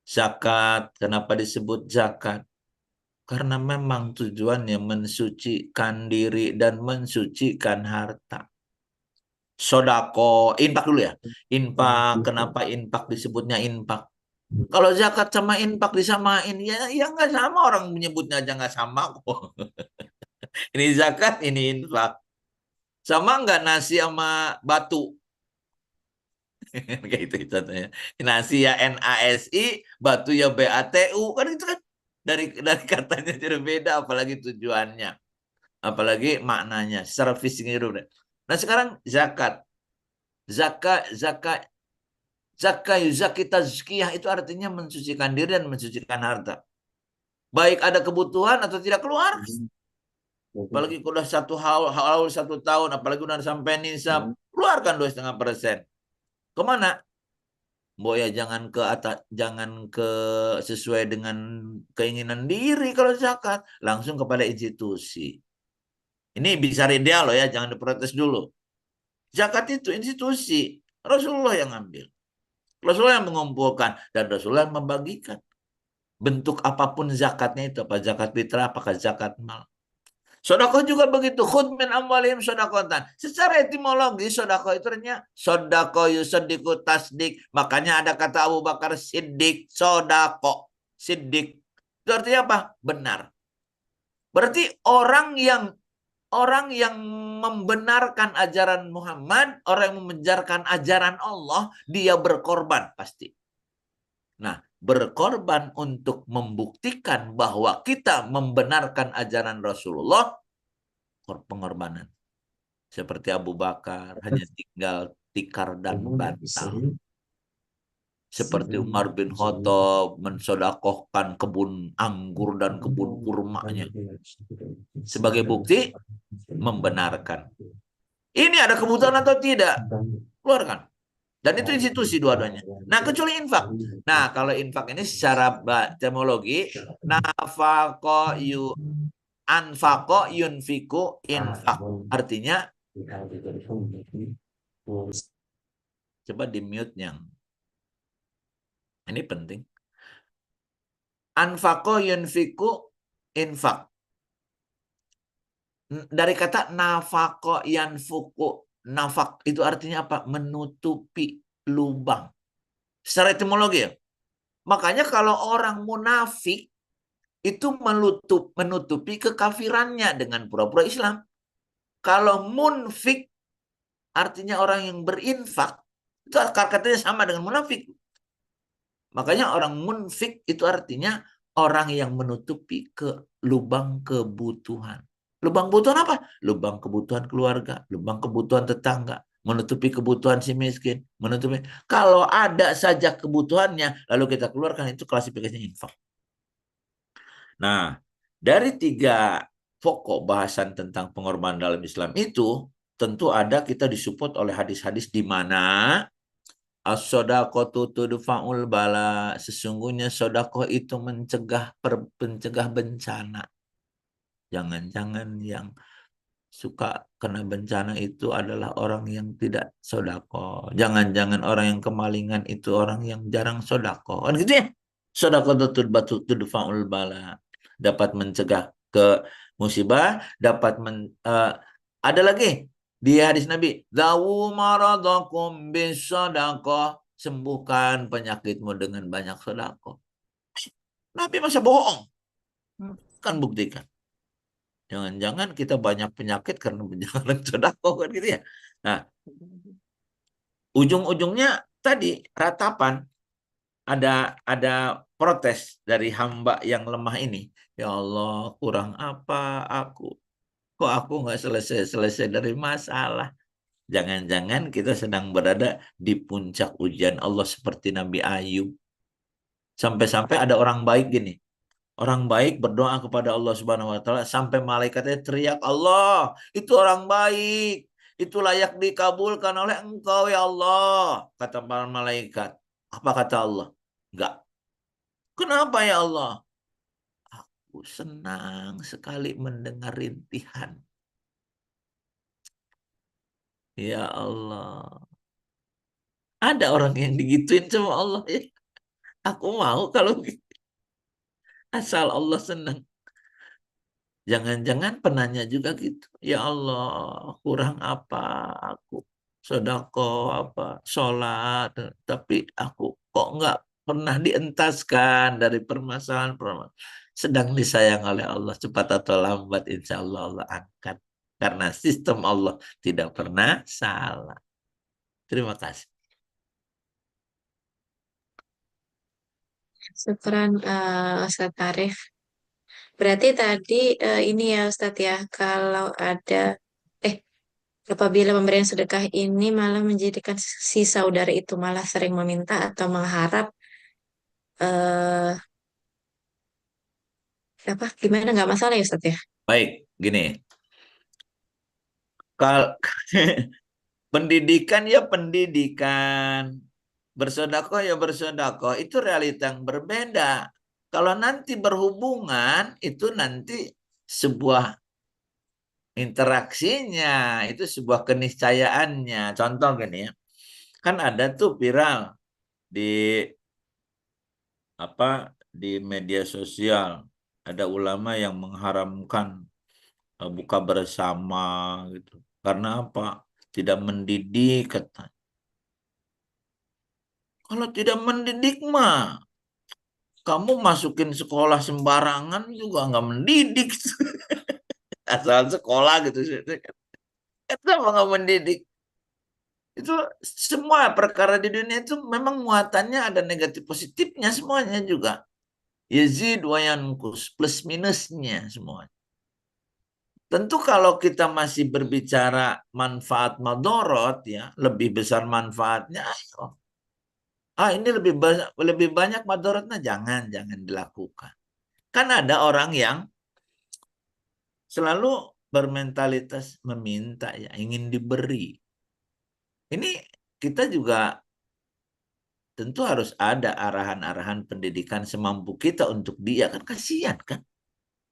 Zakat, kenapa disebut zakat? Karena memang tujuannya mensucikan diri dan mensucikan harta. Sodako, infak dulu ya. Infak, kenapa infak disebutnya infak? Kalau zakat sama infak disamain, ya nggak sama, orang menyebutnya aja nggak sama kok. Ini zakat, ini infak. Sama nggak nasi sama batu? Kayak itu contohnya. Nasi ya NASI, batu ya BATU, kan itu kan dari katanya jadi beda, apalagi tujuannya, apalagi maknanya, secara fisiknya udah. Nah sekarang zakat, zakat, tazkiyah itu artinya mensucikan diri dan mensucikan harta. Baik ada kebutuhan atau tidak keluar. Apalagi kalau udah haul 1 tahun, apalagi udah sampai nisab, keluarkan 2,5%. Kemana? Mbok ya jangan ke atas, jangan ke sesuai dengan keinginan diri kalau zakat, langsung kepada institusi. Ini bisa ideal loh ya, jangan diprotes dulu. Zakat itu institusi, Rasulullah yang ambil. Rasulullah yang mengumpulkan dan Rasulullah yang membagikan. Bentuk apapun zakatnya itu, apa zakat fitrah, apakah zakat mal. Sodako juga begitu. Khud min amwalihim sodakotan. Secara etimologi sodako itu artinya sodako yusodiku tasdik. Makanya ada kata Abu Bakar siddik, sodako, siddik. Itu artinya apa? Benar. Berarti orang yang membenarkan ajaran Muhammad, orang yang membenarkan ajaran Allah, dia berkorban pasti. Nah, berkorban untuk membuktikan bahwa kita membenarkan ajaran Rasulullah, pengorbanan. Seperti Abu Bakar, hanya tinggal tikar dan bantal. Seperti Umar bin Khattab mensodakohkan kebun anggur dan kebun kurmanya. Sebagai bukti, membenarkan. Ini ada kebutuhan atau tidak? Keluarkan. Dan itu institusi dua-duanya. Nah, kecuali infak. Nah, kalau infak ini secara etimologi, anfaqo yunfiku infak. Artinya, coba di mute yang. Ini penting. Anfaqo yunfiku infak. Dari kata nafaqo yanfuku. Nafak itu artinya apa? Menutupi lubang. Secara etimologi ya. Makanya kalau orang munafik itu menutupi kekafirannya dengan pura-pura Islam. Kalau munfik artinya orang yang berinfak, itu katanya sama dengan munafik. Makanya orang munfik itu artinya orang yang menutupi lubang kebutuhan. Lubang kebutuhan apa? Lubang kebutuhan keluarga, lubang kebutuhan tetangga, menutupi kebutuhan si miskin, menutupi. Kalau ada saja kebutuhannya, lalu kita keluarkan, itu klasifikasinya infak. Nah, dari 3 pokok bahasan tentang pengorbanan dalam Islam itu, tentu ada kita disupport oleh hadis-hadis di mana as-sodaqatu tudfa'ul bala. Sesungguhnya sodakoh itu mencegah bencana. Jangan-jangan yang suka kena bencana itu adalah orang yang tidak sodakoh. Jangan-jangan orang yang kemalingan itu orang yang jarang sodakoh. Kan gitu ya? Sodakoh tudfa'ul bala. Dapat mencegah ke musibah, ada lagi di hadis Nabi, dawu maradakum bisadaqah, sembuhkan penyakitmu dengan banyak sedekah. Nabi masa bohong? Kan buktikan. Jangan-jangan kita banyak penyakit karena berjalan sedekah kan gitu ya. Nah, ujung-ujungnya tadi ratapan, ada protes dari hamba yang lemah ini. Ya Allah, kurang apa aku? Kok aku nggak selesai dari masalah? Jangan-jangan kita sedang berada di puncak ujian Allah seperti Nabi Ayub. Sampai-sampai ada orang baik gini. Orang baik berdoa kepada Allah Subhanahu wa taala sampai malaikatnya teriak, Allah, itu orang baik. Itu layak dikabulkan oleh Engkau ya Allah, kata para malaikat. Apa kata Allah? Enggak. Kenapa ya Allah? aku senang sekali mendengar rintihan. Ya Allah. Ada orang yang digituin sama Allah ya. Aku mau kalau gitu. Asal Allah senang. Jangan-jangan penanya juga gitu. Ya Allah, kurang apa aku? Sedekah apa? Sholat. Tapi aku kok nggak pernah dientaskan dari permasalahan-permasalahan. Sedang disayang oleh Allah. Cepat atau lambat insya Allah Allah angkat. Karena sistem Allah tidak pernah salah. Terima kasih. Syukran Ustadz Arif. Berarti tadi ini ya Ustadz ya, kalau ada eh apabila pemberian sedekah ini malah menjadikan si saudara itu malah sering meminta atau mengharap eh apa gimana nggak masalah ya Ustadz ya? Baik, gini. Kalau pendidikan ya pendidikan, bersedekah ya bersedekah, itu realita yang berbeda. Kalau nanti berhubungan, itu nanti sebuah interaksinya, itu sebuah keniscayaannya. Contoh gini ya, kan ada tuh viral di di media sosial, ada ulama yang mengharamkan buka bersama gitu. Karena apa? Tidak mendidik kata. Kalau tidak mendidik mah, kamu masukin sekolah sembarangan juga nggak mendidik. Asal sekolah gitu. Itu apa nggak mendidik? Itu semua perkara di dunia itu memang muatannya ada negatif positifnya semuanya juga. Yazid wa yankus, plus minusnya semua. Tentu kalau kita masih berbicara manfaat madorot ya, lebih besar manfaatnya, ayo. Ini lebih banyak madorotnya, jangan dilakukan. Kan ada orang yang selalu bermentalitas meminta ya, ingin diberi. Ini kita juga tentu harus ada arahan-arahan pendidikan semampu kita untuk dia, kan kasihan kan.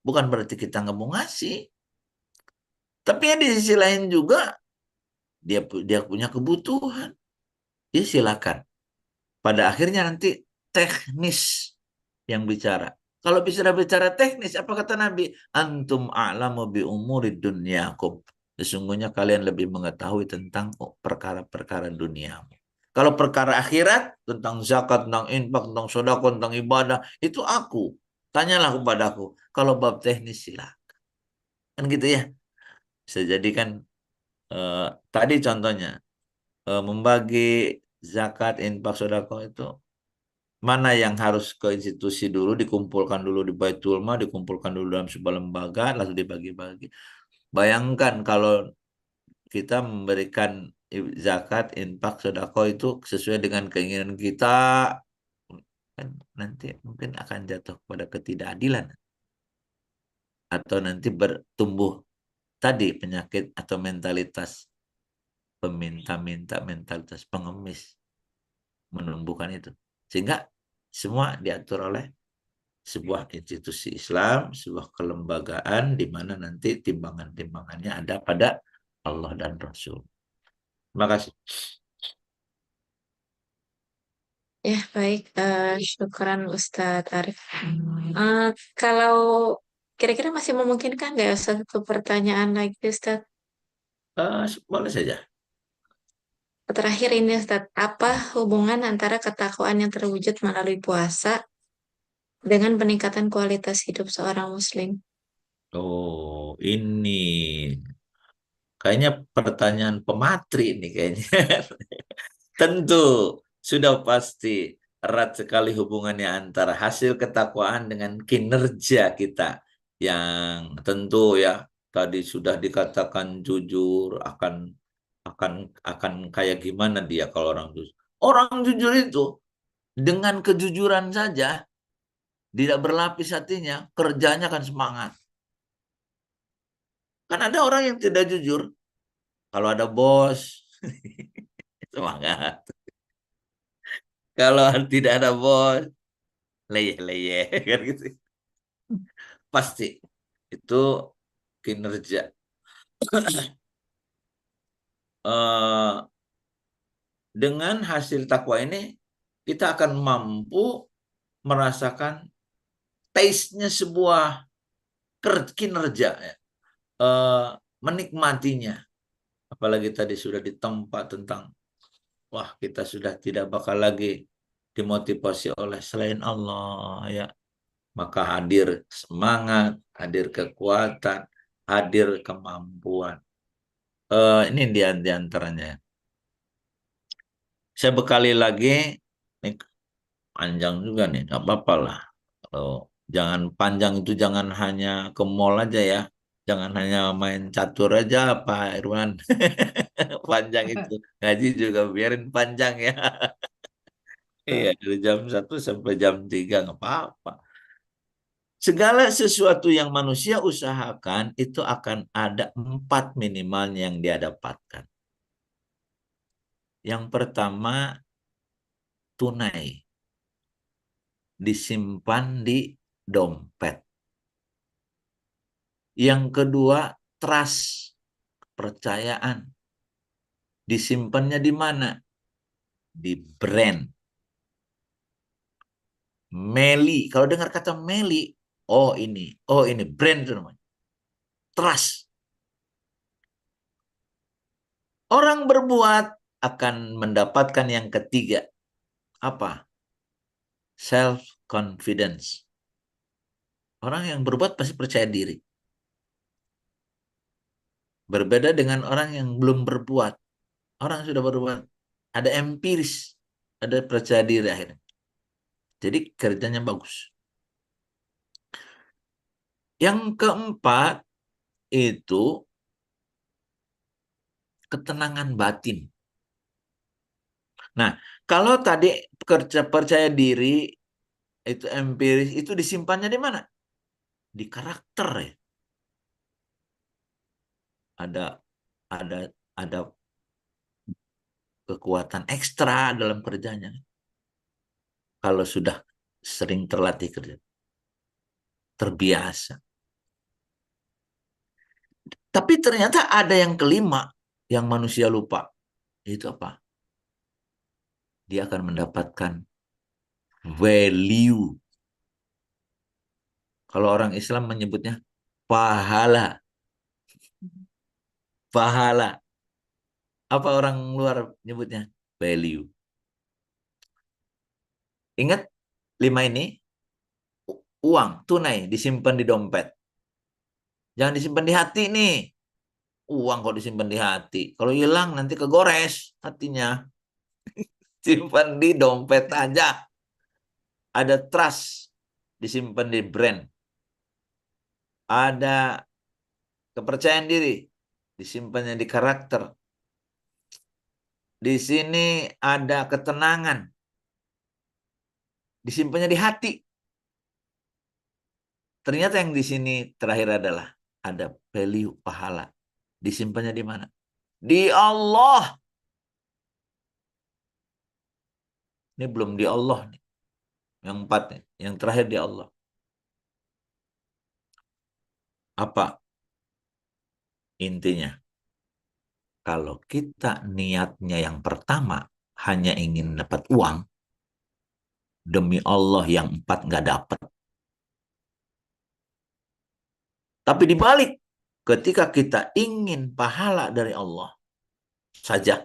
Bukan berarti kita nggak mau ngasih. Tapi ya di sisi lain juga dia punya kebutuhan. Ya silakan. Pada akhirnya nanti teknis yang bicara. Kalau bicara teknis, apa kata Nabi? Antum a'lamu bi umuri dunyakum. Sesungguhnya kalian lebih mengetahui tentang perkara-perkara duniamu. Kalau perkara akhirat, tentang zakat, tentang infak, tentang sedekah, tentang ibadah, itu aku. Tanyalah kepadaku. Kalau bab teknis silakan. Kan gitu ya. Bisa jadi kan tadi contohnya membagi zakat, infak, sedekah itu mana yang harus ke institusi dulu, dikumpulkan dulu di Baitul Mal, dikumpulkan dulu dalam sebuah lembaga, lalu dibagi-bagi. Bayangkan kalau kita memberikan zakat, infak, sedekah itu sesuai dengan keinginan kita, kan nanti mungkin akan jatuh pada ketidakadilan. Atau nanti bertumbuh tadi penyakit atau mentalitas peminta-minta, mentalitas pengemis menumbuhkan itu. Sehingga semua diatur oleh sebuah institusi Islam, sebuah kelembagaan di mana nanti timbangan-timbangannya ada pada Allah dan Rasul. Terima kasih. Ya baik, syukran Ustadz Arif. Kalau kira-kira masih memungkinkan nggak ya Ustadz satu pertanyaan lagi Ustadz? Boleh saja. Terakhir ini Ustadz, apa hubungan antara ketakwaan yang terwujud melalui puasa dengan peningkatan kualitas hidup seorang muslim? Oh, ini kayaknya pertanyaan pematri ini kayaknya. Tentu sudah pasti erat sekali hubungannya antara hasil ketakwaan dengan kinerja kita yang tentu ya tadi sudah dikatakan jujur akan akan kayak gimana dia kalau orang jujur. Orang jujur itu dengan kejujuran saja tidak berlapis hatinya, kerjanya akan semangat. Kan ada orang yang tidak jujur. Kalau ada bos, semangat. Kalau tidak ada bos, leyeh-leyeh kan gitu. pasti itu kinerja. Dengan hasil takwa ini kita akan mampu merasakan taste-nya sebuah kinerja, ya. Menikmatinya. Apalagi tadi sudah ditempa tentang, wah, kita sudah tidak bakal lagi dimotivasi oleh selain Allah, ya. Maka hadir semangat, hadir kekuatan, hadir kemampuan. Ini di antaranya. Saya bekali lagi, ini panjang juga nih, nggak apa-apa lah. Kalau jangan panjang itu jangan hanya ke mall aja ya. Jangan hanya main catur aja Pak Irwan. Panjang itu. Ngaji juga biarin panjang ya. Iya, dari jam 1 sampai jam 3 nggak apa-apa. Segala sesuatu yang manusia usahakan itu akan ada 4 minimal yang dia dapatkan. Yang pertama, tunai. Disimpan di dompet. Yang kedua, trust. Kepercayaan. Disimpannya di mana? Di brand. Meli. Kalau dengar kata Meli, oh ini brand itu namanya. Trust. Orang berbuat akan mendapatkan yang ketiga. Apa? Self-confidence. Orang yang berbuat pasti percaya diri. Berbeda dengan orang yang belum berbuat. Orang yang sudah berbuat. Ada empiris. Ada percaya diri akhirnya. Jadi kerjanya bagus. Yang keempat itu ketenangan batin. Nah, kalau tadi percaya diri itu empiris, itu disimpannya di mana? Di karakter ya. Ada kekuatan ekstra dalam kerjanya. Kalau sudah sering terlatih kerja. Terbiasa. Tapi ternyata ada yang kelima yang manusia lupa. Itu apa? Dia akan mendapatkan value. Kalau orang Islam menyebutnya pahala. Pahala. Apa orang luar nyebutnya? Value. Ingat 5 ini? Uang, tunai, disimpan di dompet. Jangan disimpan di hati nih. Uang kok disimpan di hati. Kalau hilang nanti kegores hatinya. Simpan di dompet aja. Ada trust, disimpan di brand. Ada kepercayaan diri, disimpannya di karakter. Di sini ada ketenangan, disimpannya di hati. Ternyata yang di sini terakhir adalah ada value pahala. Disimpannya di mana? Di Allah. Ini belum di Allah nih. Yang 4 nih. Yang terakhir di Allah. Apa intinya? Kalau kita niatnya yang pertama hanya ingin dapat uang, demi Allah yang 4 nggak dapat. Tapi dibalik, ketika kita ingin pahala dari Allah saja,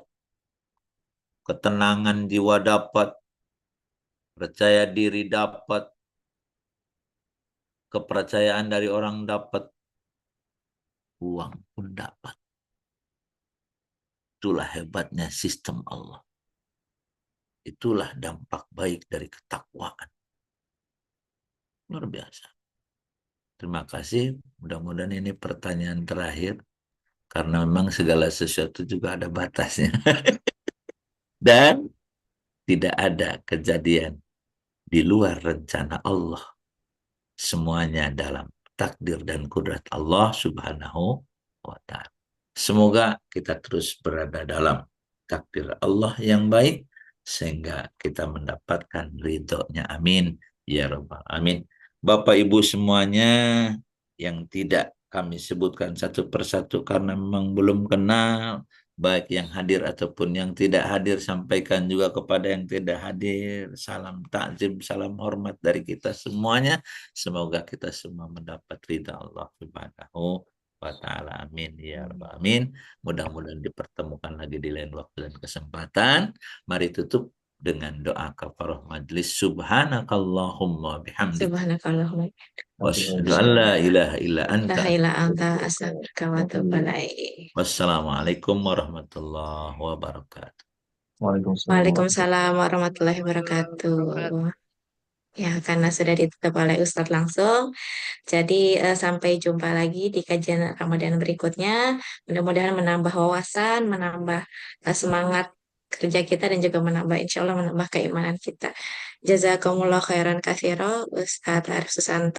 ketenangan jiwa dapat, percaya diri dapat, kepercayaan dari orang dapat, uang pun dapat. Itulah hebatnya sistem Allah. Itulah dampak baik dari ketakwaan. Luar biasa. Terima kasih. Mudah-mudahan ini pertanyaan terakhir. Karena memang segala sesuatu juga ada batasnya. Dan tidak ada kejadian di luar rencana Allah. Semuanya dalam takdir dan kudrat Allah Subhanahu wa ta'ala. Semoga kita terus berada dalam takdir Allah yang baik sehingga kita mendapatkan ridhonya. Amin ya rabbal alamin. Bapak Ibu semuanya yang tidak kami sebutkan satu persatu karena memang belum kenal, baik yang hadir ataupun yang tidak hadir, sampaikan juga kepada yang tidak hadir. Salam takzim, salam hormat dari kita semuanya. Semoga kita semua mendapat ridha Allah Subhanahu wa ta'ala. Amin ya rabbal alamin. Mudah-mudahan dipertemukan lagi di lain waktu dan kesempatan. Mari tutup dengan doa kafarah majlis. Subhanakallahumma bihamdik. Subhanakallahumma Wasyhadu an la ilaha illa la anta. ilaha illa anta astaghfiruka wa atubu ilaik. Wassalamualaikum warahmatullahi wabarakatuh. Waalaikumsalam. Waalaikumsalam warahmatullahi wabarakatuh. Ya, karena sudah ditutup oleh Ustadz langsung, jadi sampai jumpa lagi di kajian Ramadan berikutnya. Mudah-mudahan menambah wawasan, menambah semangat kerja kita, dan juga menambah, insya Allah menambah keimanan kita. Jazakumullah khairan katsira, Ustadz Arif Susanto.